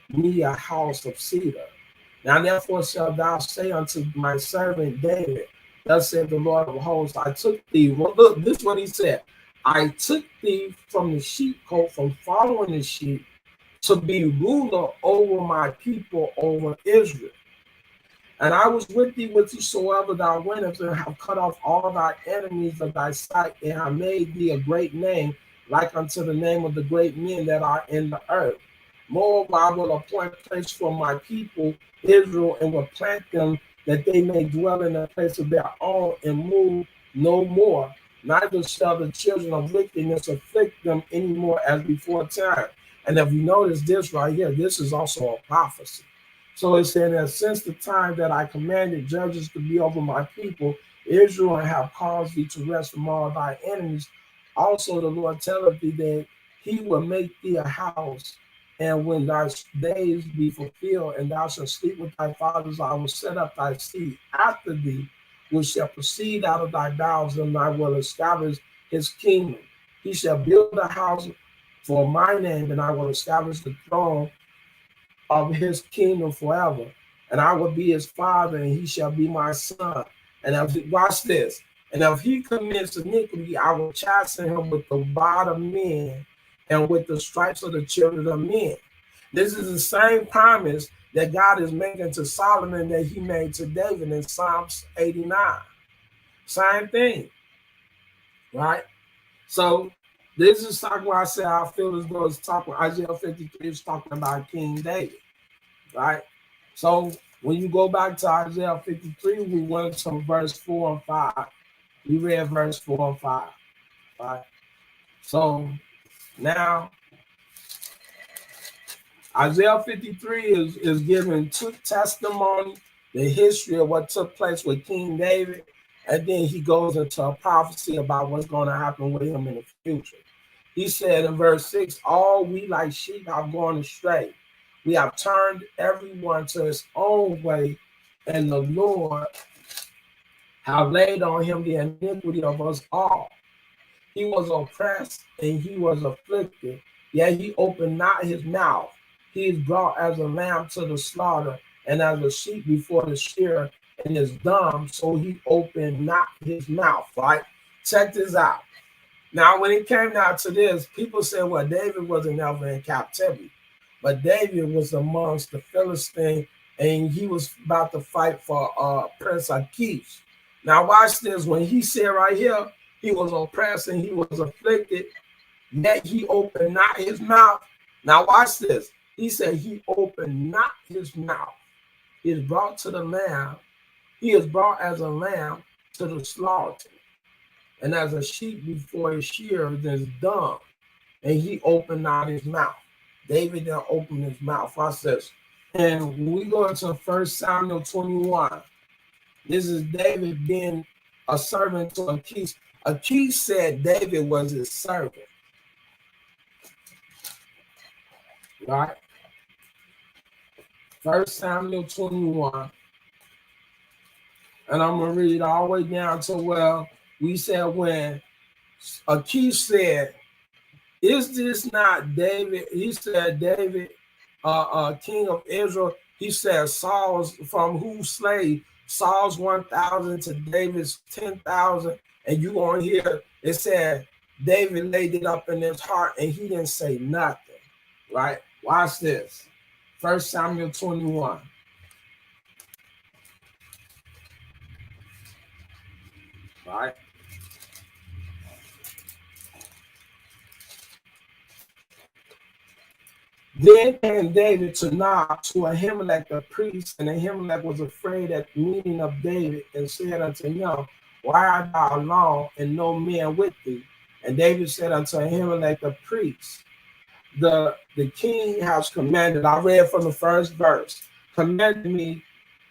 me a house of cedar? Now therefore shalt thou say unto my servant David, Thus saith the Lord of hosts, I took thee." Well, look, this is what he said. "I took thee from the sheepcote, from following the sheep, to be ruler over my people, over Israel. And I was with thee whithersoever thou wentest, and have cut off all thy enemies of thy sight, and have made thee a great name, like unto the name of the great men that are in the earth. Moreover, I will appoint a place for my people Israel, and will plant them, that they may dwell in a place of their own, and move no more. Neither shall the children of wickedness afflict them any more as before time." And if you notice this right here, this is also a prophecy. So it's saying that since the time that I commanded judges to be over my people, Israel, and have caused thee to rest from all thy enemies, also the Lord telleth thee that he will make thee a house, and when thy days be fulfilled, and thou shalt sleep with thy fathers, I will set up thy seed after thee, which shall proceed out of thy bowels, and I will establish his kingdom. He shall build a house for my name, and I will establish the throne of his kingdom forever. And I will be his father, and he shall be my son. And if, watch this. And if he commits iniquity, I will chasten him with the rod of men, and with the stripes of the children of men. This is the same promise that God is making to Solomon that he made to David in Psalms 89. Same thing, right? So this is talking about, I said, I feel as though it's talking, Isaiah 53 is talking about King David, right? So when you go back to Isaiah 53, we went to verse 4 and 5. We read verse 4 and 5, right? So now Isaiah 53 is giving testimony, the history of what took place with King David, and then he goes into a prophecy about what's going to happen with him in the future. He said in verse 6, "All we like sheep have gone astray. We have turned everyone to his own way, and the Lord have laid on him the iniquity of us all. He was oppressed and he was afflicted, yet he opened not his mouth. He is brought as a lamb to the slaughter, and as a sheep before the shearer, and is dumb, so he opened not his mouth." Right? Check this out. Now, when it came down to this, people said, well, David wasn't ever in captivity, but David was amongst the Philistines, and he was about to fight for Prince Achish. Now, watch this. When he said right here, he was oppressed and he was afflicted, yet he opened not his mouth. Now, watch this. He said he opened not his mouth. He is brought to the Lamb, He is brought as a lamb to the slaughter, and as a sheep before his shearers is dumb, and he opened not his mouth. David then opened his mouth. Watch this. And when we go into 1 Samuel 21, this is David being a servant to Achish. Achish said David was his servant, right? 1 Samuel 21. And I'm going to read all the way down to where we said when Achish said, is this not David? He said, David, king of Israel. He said, Saul's from whose slave? Saul's 1,000 to David's 10,000. And you on here, it said, David laid it up in his heart and he didn't say nothing, right? Watch this. 1 Samuel 21. Right? Then came David to Nob to Ahimelech the priest, and Ahimelech was afraid at the meeting of David, and said unto him, why art thou alone, and no man with thee? And David said unto Ahimelech the priest, the king has commanded, I read from the first verse, commanded me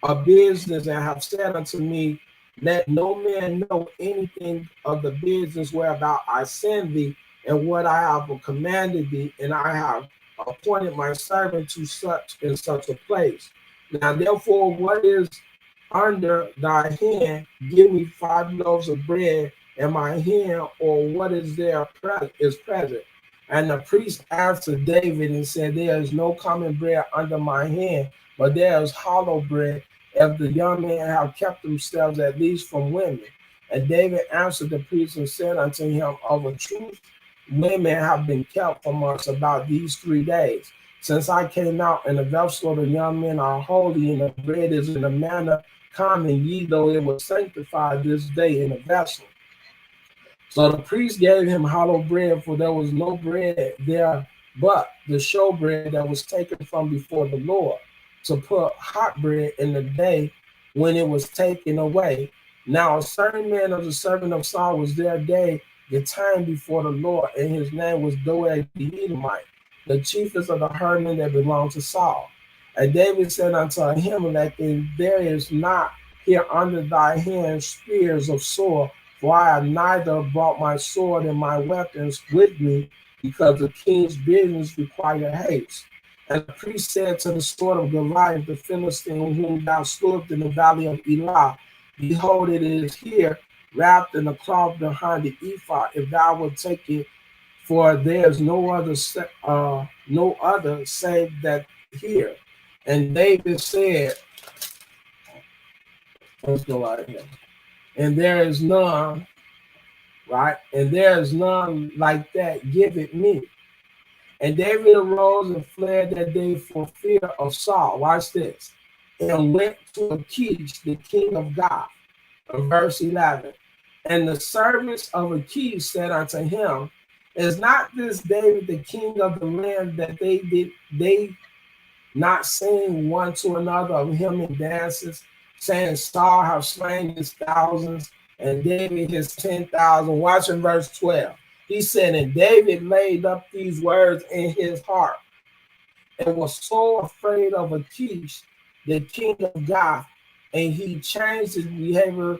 a business, and have said unto me, let no man know anything of the business whereabout I send thee, and what I have commanded thee, and I have appointed my servant to such and such a place. Now therefore, what is under thy hand? Give me 5 loaves of bread, and my hand, or what is there is present. And the priest answered David and said, there is no common bread under my hand, but there is hollow bread, if the young men have kept themselves at least from women. And David answered the priest and said unto him, of a truth, women have been kept from us about these 3 days, since I came out, and the vessel of the young men are holy, and the bread is in a manner common, ye though it was sanctified this day in the vessel. So the priest gave him hollow bread, for there was no bread there but the showbread that was taken from before the Lord, to put hot bread in the day when it was taken away. Now a certain man of the servant of Saul was there day the time before the Lord, and his name was Doeg the Edomite, the chiefest of the herdmen that belonged to Saul. And David said unto Ahimelech, if there is not here under thy hand spears of sword, for I have neither brought my sword and my weapons with me, because the king's business required haste. And the priest said to the sword of Goliath, the Philistine, whom thou slewest in the valley of Elah, behold, it is here, wrapped in a cloth behind the ephod, if thou wilt take it, for there is no other save that here. And David said, let's go out of here. And there is none, right? And there is none like that, give it me. And David arose and fled that day for fear of Saul. Watch this. And went to Achish, the king of Gath. Verse 11. And the servants of Achish said unto him, is not this David the king of the land, that they not sing one to another of him in dances, saying, Saul have slain his thousands, and David his 10,000. Watch in verse 12. He said, and David laid up these words in his heart, and was so afraid of Achish, the king of Gath, and he changed his behavior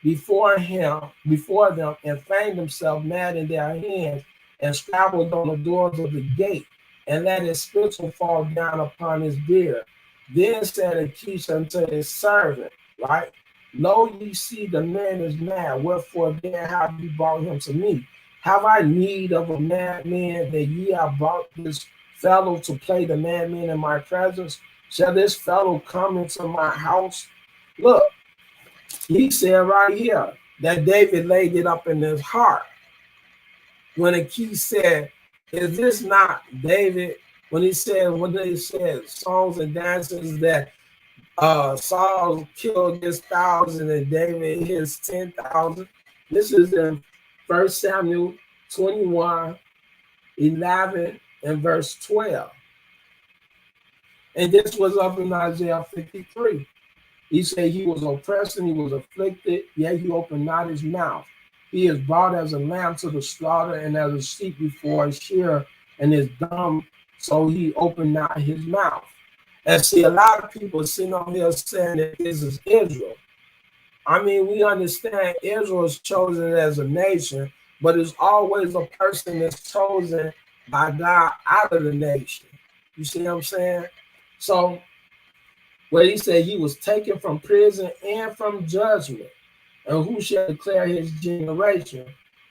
before them, and feigned himself mad in their hands, and scribbled on the doors of the gate, and let his spittle fall down upon his beard. Then said Achish unto his servant, right? Lo, ye see the man is mad, wherefore then have ye brought him to me? Have I need of a madman, that ye have brought this fellow to play the madman in my presence? Shall this fellow come into my house? Look, he said right here that David laid it up in his heart. When Achish said, is this not David? When they said songs and dances that Saul killed his 1,000 and David his 10,000. This is in 1 Samuel 21, 11 and verse 12. And this was up in Isaiah 53. He said he was oppressed and he was afflicted, yet he opened not his mouth. He is brought as a lamb to the slaughter, and as a sheep before a shearer, and is dumb, so he opened not his mouth. And see, a lot of people sitting on here saying that this is Israel. I mean, we understand Israel is chosen as a nation, but it's always a person that's chosen by God out of the nation. You see what I'm saying? So, where he said he was taken from prison and from judgment, and who shall declare his generation?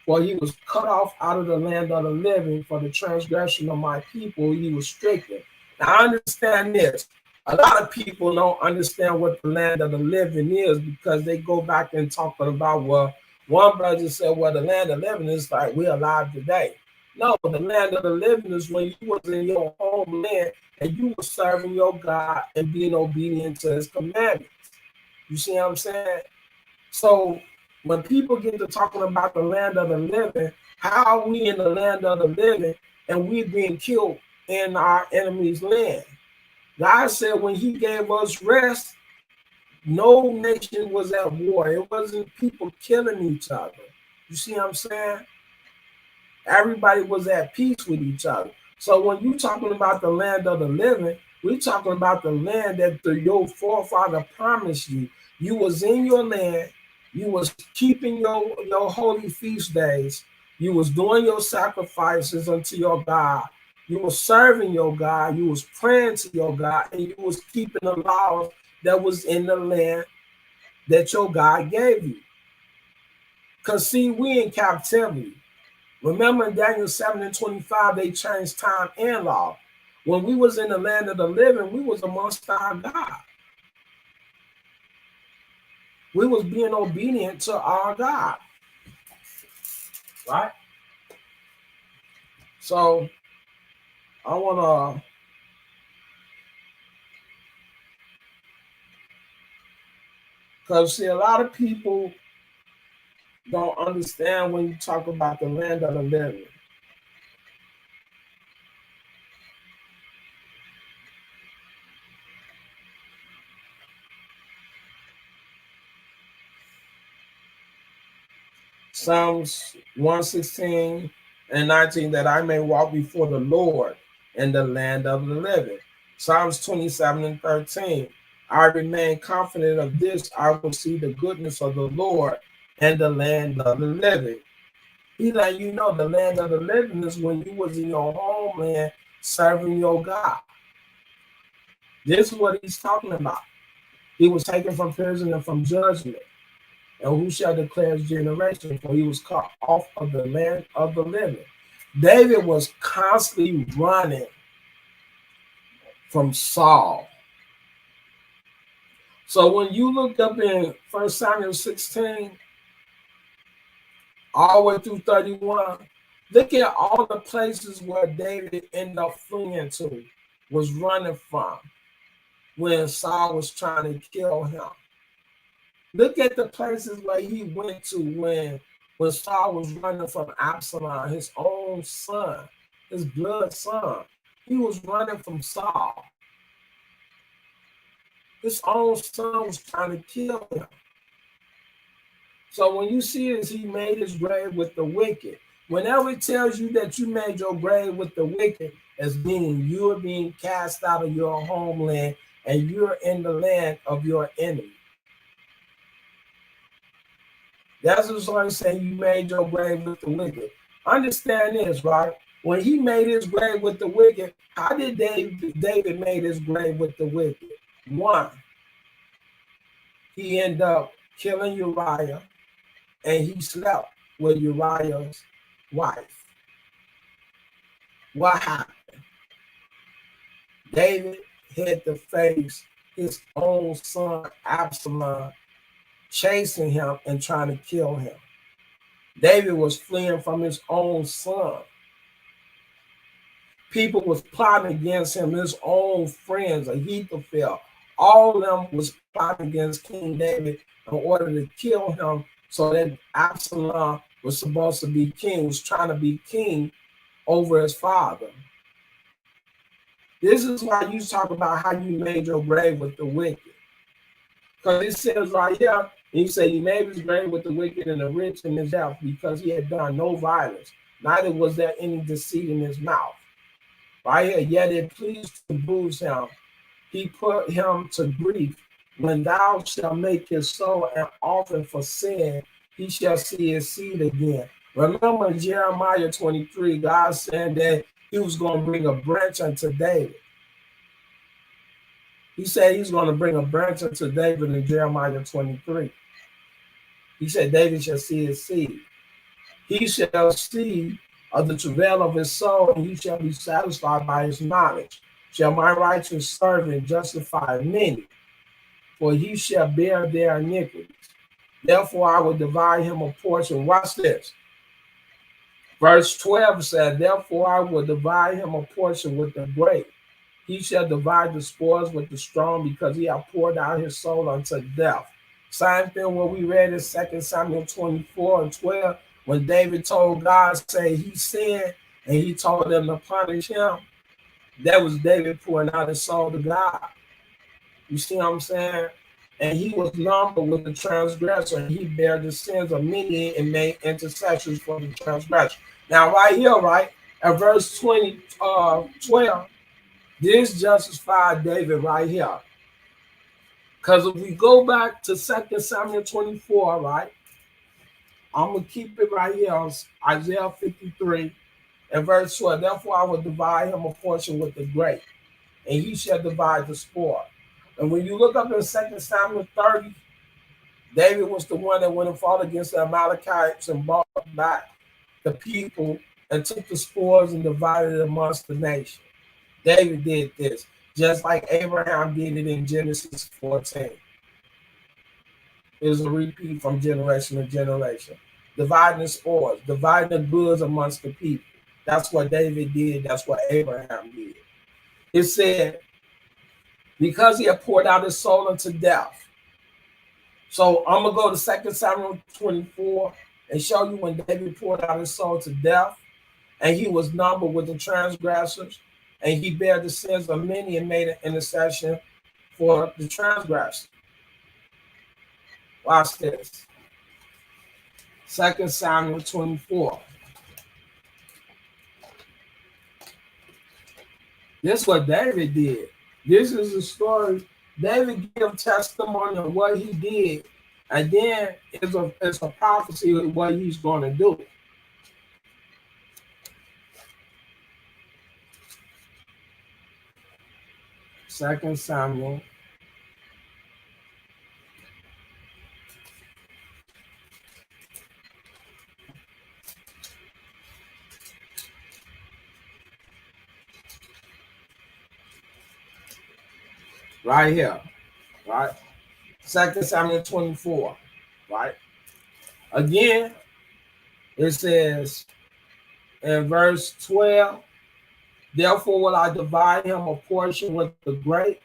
For he was cut off out of the land of the living, for the transgression of my people he was stricken. Now, I understand this. A lot of people don't understand what the land of the living is because they go back and talking about, well, one brother said, well, the land of the living is like we're alive today. No, the land of the living is when you was in your homeland and you were serving your God and being obedient to his commandments. You see what I'm saying? So when people get to talking about the land of the living, how are we in the land of the living and we being killed in our enemy's land? God said when he gave us rest, no nation was at war. It wasn't people killing each other. You see what I'm saying? Everybody was at peace with each other. So when you talking about the land of the living, we're talking about the land that your forefather promised you. You was in your land. You was keeping your holy feast days. You was doing your sacrifices unto your God. You was serving your God. You was praying to your God, and you was keeping the laws that was in the land that your God gave you. Because see, we in captivity. Remember in Daniel 7:25, they changed time and law. When we was in the land of the living, we was amongst our God. We was being obedient to our God. Right? So I want to because see, a lot of people don't understand when you talk about the land of the living. Psalms 116 and 19, that I may walk before the Lord in the land of the living. Psalms 27 and 13, I remain confident of this, I will see the goodness of the Lord and the land of the living. He let you know the land of the living is when you was in your homeland serving your God. This is what he's talking about. He was taken from prison and from judgment. And who shall declare his generation? For he was cut off of the land of the living. David was constantly running from Saul. So when you look up in 1 Samuel 16, all the way through 31, look at all the places where David ended up fleeing to, was running from when Saul was trying to kill him. Look at the places where he went to when Saul was running from Absalom, his own son, his blood son. He was running from Saul. His own son was trying to kill him. So when you see this, he made his grave with the wicked. Whenever it tells you that you made your grave with the wicked, as meaning you're being cast out of your homeland and you're in the land of your enemy. That's what I'm saying. You made your grave with the wicked. Understand this, right? When he made his grave with the wicked, how did David made his grave with the wicked? One, he ended up killing Uriah, and he slept with Uriah's wife. What happened? David had to face his own son Absalom chasing him and trying to kill him. David was fleeing from his own son. People was plotting against him, his own friends, Ahithophel. All of them was plotting against King David in order to kill him so that Absalom was supposed to be king, was trying to be king over his father. This is why you talk about how you made your grave with the wicked. Because it says right here, he said, he made his grave with the wicked and the rich in his death, because he had done no violence, neither was there any deceit in his mouth. Right here, yet it pleased to bruise him. He put him to grief. When thou shalt make his soul an offering for sin, he shall see his seed again. Remember Jeremiah 23, God said that he was going to bring a branch unto David. He said he's going to bring a branch unto David in Jeremiah 23. He said David shall see his seed. He shall see of the travail of his soul, and he shall be satisfied by his knowledge. Shall my righteous servant justify many? For he shall bear their iniquities. Therefore I will divide him a portion. Watch this. Verse 12 said, therefore I will divide him a portion with the great. He shall divide the spoils with the strong, because he hath poured out his soul unto death. Same thing what we read in 2 Samuel 24 and 12, when David told God, say he sinned, and he told them to punish him. That was David pouring out his soul to God. You see what I'm saying? And he was numbered with the transgressor, and he bare the sins of many and made intercessions for the transgressor. Now, right here, right, at verse 12, this justified David right here. Because if we go back to 2 Samuel 24, right, I'm going to keep it right here, Isaiah 53 and verse 12. Therefore I will divide him a portion with the great, and he shall divide the spoil. And when you look up in 2 Samuel 30, David was the one that went and fought against the Amalekites and brought back the people and took the spoils and divided it amongst the nation. David did this, just like Abraham did it in Genesis 14. It was a repeat from generation to generation. Dividing the spoils, dividing the goods amongst the people. That's what David did. That's what Abraham did. It said, because he had poured out his soul unto death. So I'm going to go to 2 Samuel 24 and show you when David poured out his soul to death, and he was numbered with the transgressors, and he bare the sins of many and made an intercession for the transgressors. Watch this. 2 Samuel 24. This is what David did. This is the story. David gave testimony of what he did, and then it's a prophecy of what he's going to do. Second Samuel. Right here, right? 2 Samuel 24, right? Again, it says in verse 12, therefore will I divide him a portion with the great.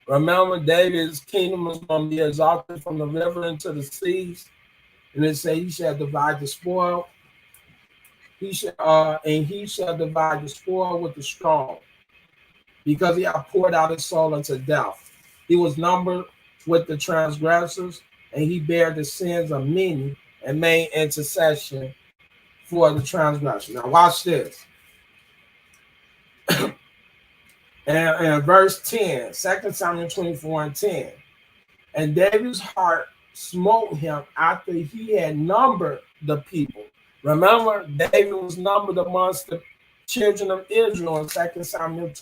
Remember, David's kingdom was going to be exalted from the river into the seas. And it says he shall divide the spoil. He shall divide the spoil with the strong, because he hath poured out his soul unto death. He was numbered with the transgressors, and he bare the sins of many and made intercession for the transgressors. Now watch this. and verse 10, 2 Samuel 24 and 10. And David's heart smote him after he had numbered the people. Remember, David was numbered amongst the children of Israel in 2 Samuel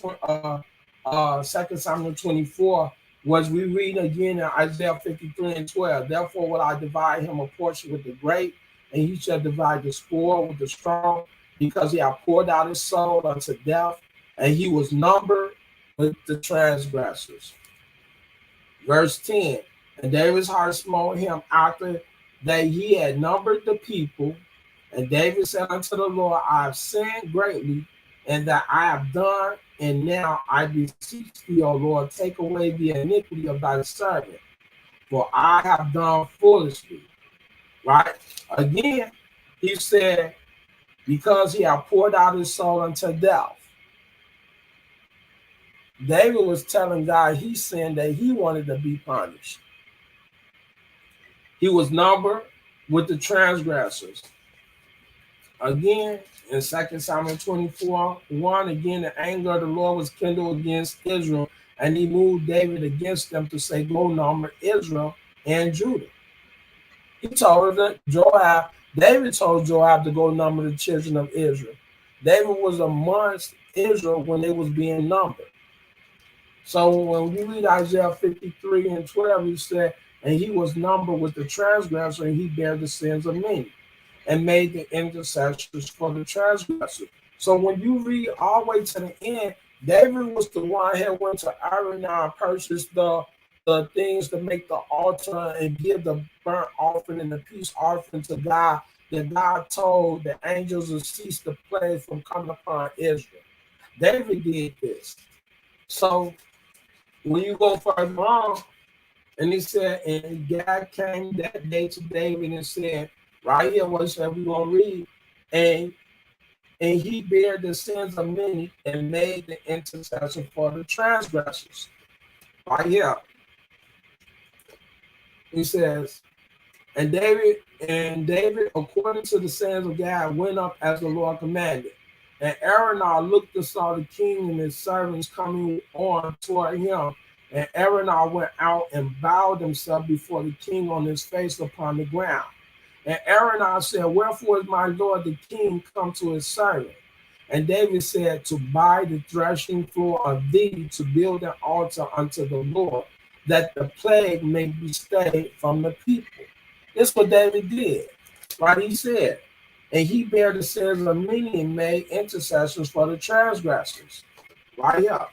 24, was we read again in Isaiah 53 and 12. Therefore will I divide him a portion with the great, and he shall divide the spoil with the strong, because he hath poured out his soul unto death, and he was numbered with the transgressors. Verse 10, and David's heart smote him after that he had numbered the people. And David said unto the Lord, I have sinned greatly, and that I have done, and now I beseech thee, O Lord, take away the iniquity of thy servant, for I have done foolishly. Right? Again, he said, because he hath poured out his soul unto death. David was telling God he sinned, that he wanted to be punished. He was numbered with the transgressors. Again, in 2 Samuel 24:1, again, the anger of the Lord was kindled against Israel, and he moved David against them to say, go number Israel and Judah. He told Joab, David told Joab to go number the children of Israel. David was amongst Israel when they was being numbered. So when we read Isaiah 53:12, he said, and he was numbered with the transgressor, and he bare the sins of many, and made the intercessions for the transgressors. So when you read all the way to the end, David was the one who went to Arena and purchased the things to make the altar and give the burnt offering and the peace offering to God, that God told the angels to cease the plague from coming upon Israel. David did this. So when you go further on, and he said, and God came that day to David and said, right here, what said we gonna read, and he bare the sins of many and made the intercession for the transgressors. Right here, he says, and David, according to the sayings of God, went up as the Lord commanded. And Aaron looked and saw the king and his servants coming on toward him. And Aaron went out and bowed himself before the king on his face upon the ground. And Aaron said, wherefore is my lord the king come to his servant? And David said, to buy the threshing floor of thee, to build an altar unto the Lord, that the plague may be stayed from the people. This is what David did. Right? He said, and he bare the sins of many and made intercessions for the transgressors. Right up.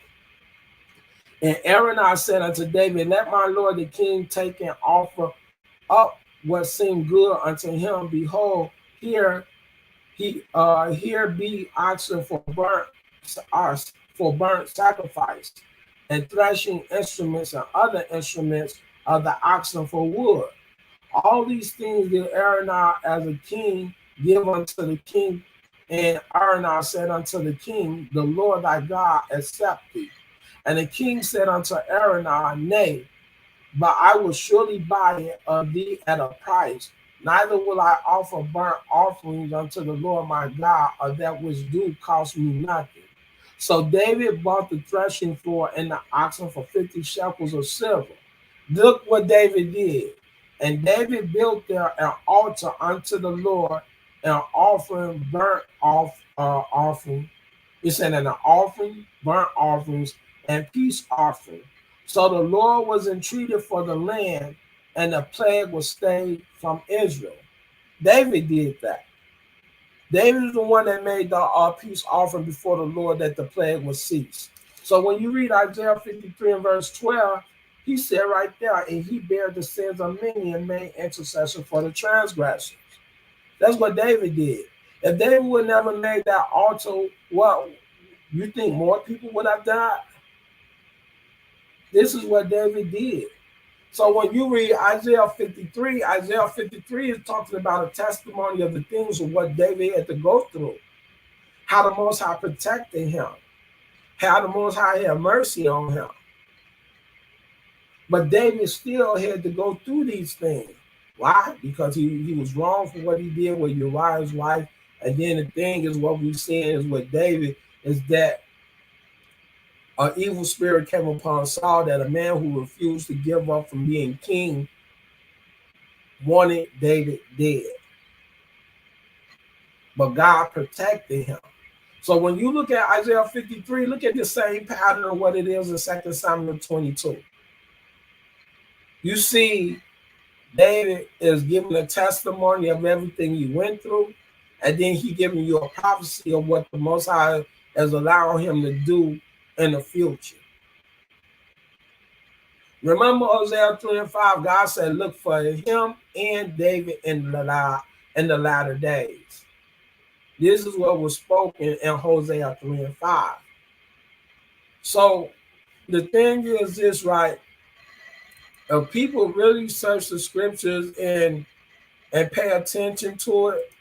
And Aaron said unto David, let my lord the king take and offer up what seemed good unto him. Behold, here be oxen for burnt sacrifice, and threshing instruments and other instruments of the oxen for wood. All these things did Aaron as a king give unto the king. And Aaron said unto the king, the Lord thy God accept thee. And the king said unto Aaron, nay, but I will surely buy it of thee at a price. Neither will I offer burnt offerings unto the Lord my God, or that which do cost me nothing. So David bought the threshing floor and the oxen for 50 shekels of silver. Look what David did. And David built there an altar unto the Lord, and offering burnt offering. He said, an offering, burnt offerings, and peace offering. So the Lord was entreated for the land, and the plague was stayed from Israel. David did that. David is the one that made the peace offering before the Lord, that the plague was ceased. So when you read Isaiah 53 and verse 12, he said right there, and he bare the sins of many and made intercession for the transgressors. That's what David did. If David would never made that altar, what you think more people would have died? This is what David did. So when you read Isaiah 53 is talking about a testimony of the things of what David had to go through, how the Most High protected him, how the Most High had mercy on him. But David still had to go through these things. Why? Because he was wrong for what he did with Uriah's wife. And then the thing is, what we see is with David is that an evil spirit came upon Saul, that a man who refused to give up from being king wanted David dead. But God protected him. So when you look at Isaiah 53, look at the same pattern of what it is in 2 Samuel 22. You see David is giving a testimony of everything he went through, and then he giving you a prophecy of what the Most High is allowing him to do in the future. Remember Hosea 3:5, God said, look for him and David in the latter days. This is what was spoken in Hosea 3:5. So the thing is this, right? If people really search the scriptures and pay attention to it,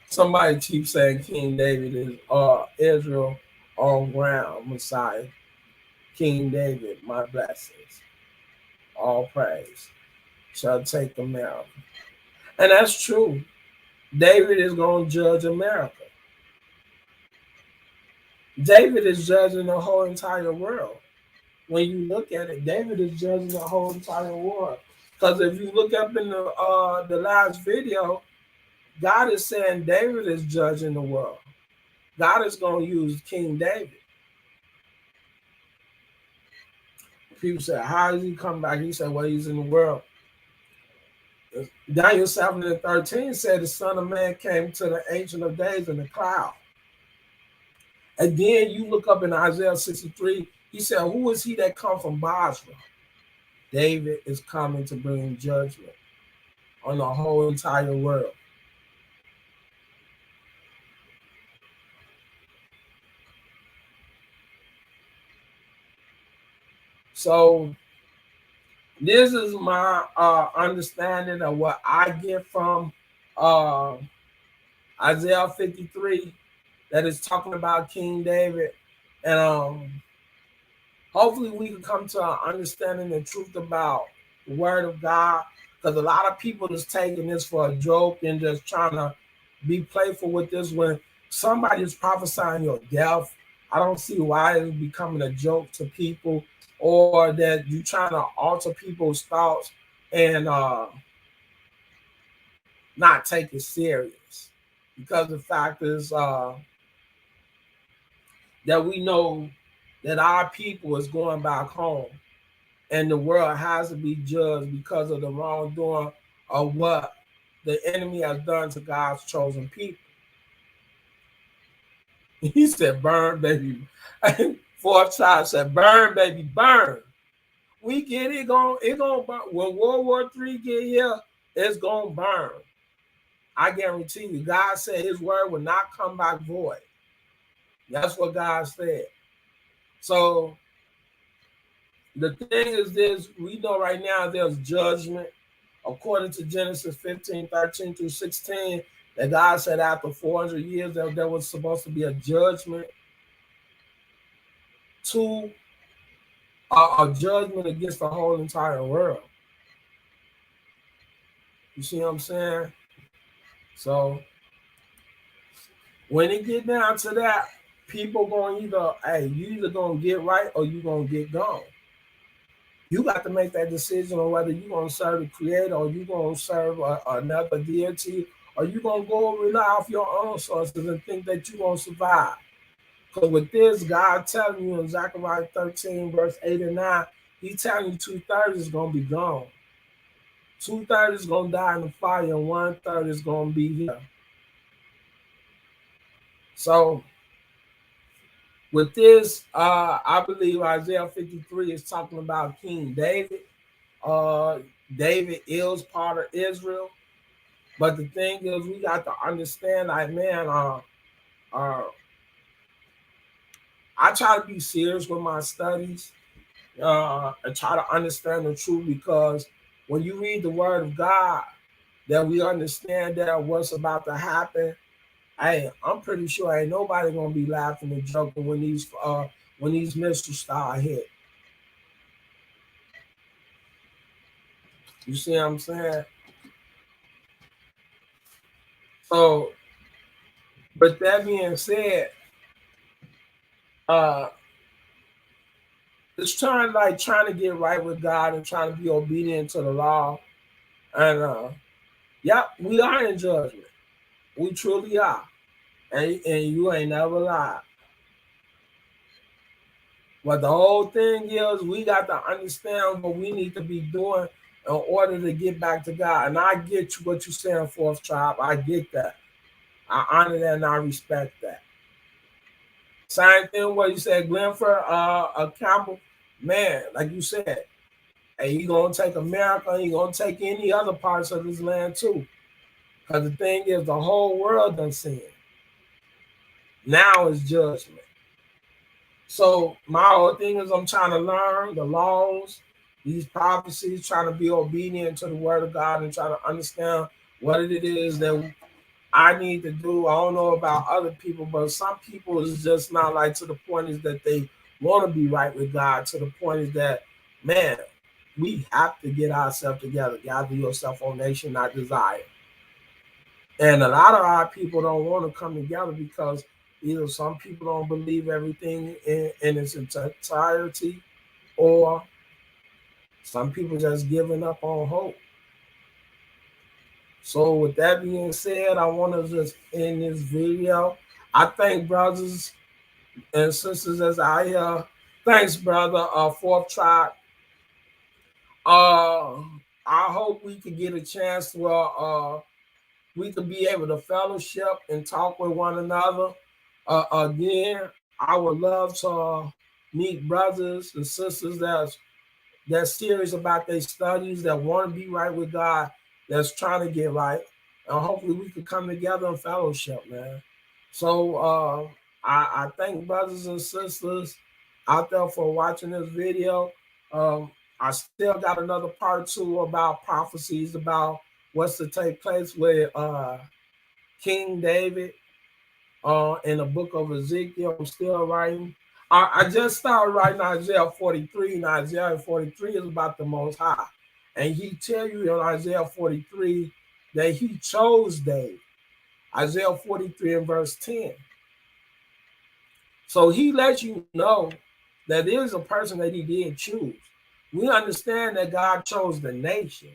Somebody keeps saying King David is Israel on ground, Messiah. King David, my blessings, all praise, shall take America. And that's true. David is going to judge America. David is judging the whole entire world. When you look at it, David is judging the whole entire world. Because if you look up in the last video, God is saying David is judging the world. God is going to use King David. People say, how does he come back? He said, well, he's in the world. Daniel 7:13 said the Son of Man came to the Ancient of Days in the cloud. And then you look up in Isaiah 63, he said, who is he that come from Basra? David is coming to bring judgment on the whole entire world. So this is my understanding of what I get from Isaiah 53 that is talking about King David. And hopefully we can come to an understanding and truth about the word of God. Because a lot of people is taking this for a joke and just trying to be playful with this when somebody is prophesying your death. I don't see why it's becoming a joke to people or that you're trying to alter people's thoughts and not take it serious. Because the fact is that we know that our people is going back home and the world has to be judged because of the wrongdoing of what the enemy has done to God's chosen people. He said, burn, baby. Fourth child said, burn, baby, burn. We get it, it gonna burn. When World War III get here, it's gonna burn. I guarantee you, God said his word will not come back void. That's what God said. So the thing is this, we know right now there's judgment. According to Genesis 15:13-16, that God said after 400 years there was supposed to be a judgment to a judgment against the whole entire world. You see what I'm saying? So when it get down to that, people gonna you either gonna get right or you gonna get gone. You got to make that decision on whether you're gonna serve the Creator or you gonna serve another deity, or you gonna go rely off your own sources and think that you're gonna survive. Because with this, God telling you in Zechariah 13, verse 8 and 9, he's telling you 2/3 is gonna be gone. 2/3 is gonna die in the fire, and 1/3 is gonna be here. So with this, I believe Isaiah 53 is talking about King David. David is part of Israel. But the thing is, we got to understand, like, man, I try to be serious with my studies and try to understand the truth, because when you read the word of God, that we understand that what's about to happen, I'm pretty sure ain't nobody gonna be laughing and joking when these missiles start hit. You see what I'm saying? So, with that being said, uh, it's trying to get right with God and trying to be obedient to the law. And we are in judgment. We truly are. And you ain't never lied. But the whole thing is, we got to understand what we need to be doing in order to get back to God. And I get you what you're saying, Fourth Tribe. I get that. I honor that and I respect that. Same thing what you said, Glenford, Campbell, man, like you said, and you're going to take America and you're going to take any other parts of this land too. Because the thing is, the whole world done sinned. Now is judgment. So my whole thing is I'm trying to learn the laws, these prophecies, trying to be obedient to the word of God and try to understand what it is that I need to do. I don't know about other people, but some people is just not like to the point is that they want to be right with God. To the point is that, man, we have to get ourselves together. Gather yourself, O nation, not desire. And a lot of our people don't want to come together because either some people don't believe everything in its entirety, or some people just giving up on hope. So with that being said, I want to just end this video. I thank brothers and sisters as I thanks brother Fourth Tribe. I hope we could get a chance to we could be able to fellowship and talk with one another again. I would love to meet brothers and sisters that's serious about their studies, that want to be right with God, that's trying to get right. And hopefully we could come together and fellowship, man. So I thank brothers and sisters out there for watching this video. I still got another part 2 about prophecies, about what's to take place with King David in the book of Ezekiel. I'm still writing. I just started writing Isaiah 43. And Isaiah 43 is about the Most High. And he tell you in Isaiah 43 that he chose David. Isaiah 43 and verse 10. So he lets you know that there is a person that he did choose. We understand that God chose the nation,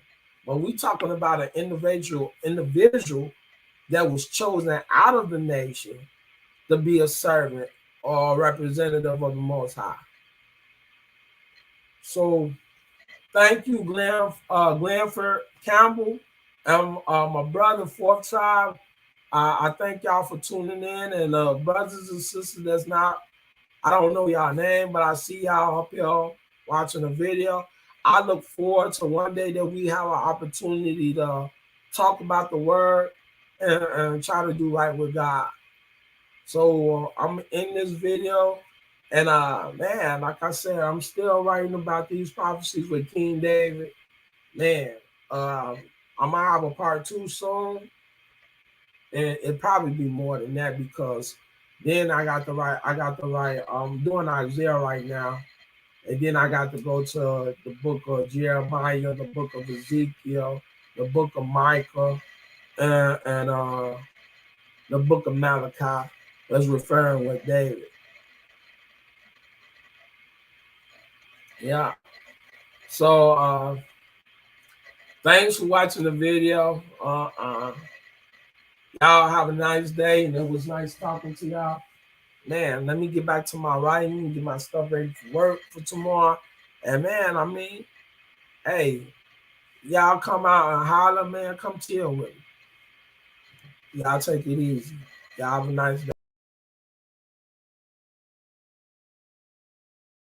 but we talking about an individual that was chosen out of the nation to be a servant or a representative of the Most High. So thank you, Glenford Campbell, and my brother Fourth Tribe. I thank y'all for tuning in, and brothers and sisters that's not, I don't know y'all name, but I see y'all up here watching the video. I look forward to one day that we have an opportunity to talk about the word and try to do right with God. So I'm in this video, and man, like I said, I'm still writing about these prophecies with King David. Man, I'm gonna have a part 2 soon, and it'd probably be more than that because then I got to write. I'm doing Isaiah right now, and then I got to go to the book of Jeremiah, the book of Ezekiel, the book of Micah, and the book of Malachi. That's referring with David. Yeah. So thanks for watching the video. Y'all have a nice day, and it was nice talking to y'all. Man, let me get back to my writing and get my stuff ready for work for tomorrow. And man, I mean, hey, y'all come out and holler, man. Come chill with me. Y'all take it easy. Y'all have a nice day.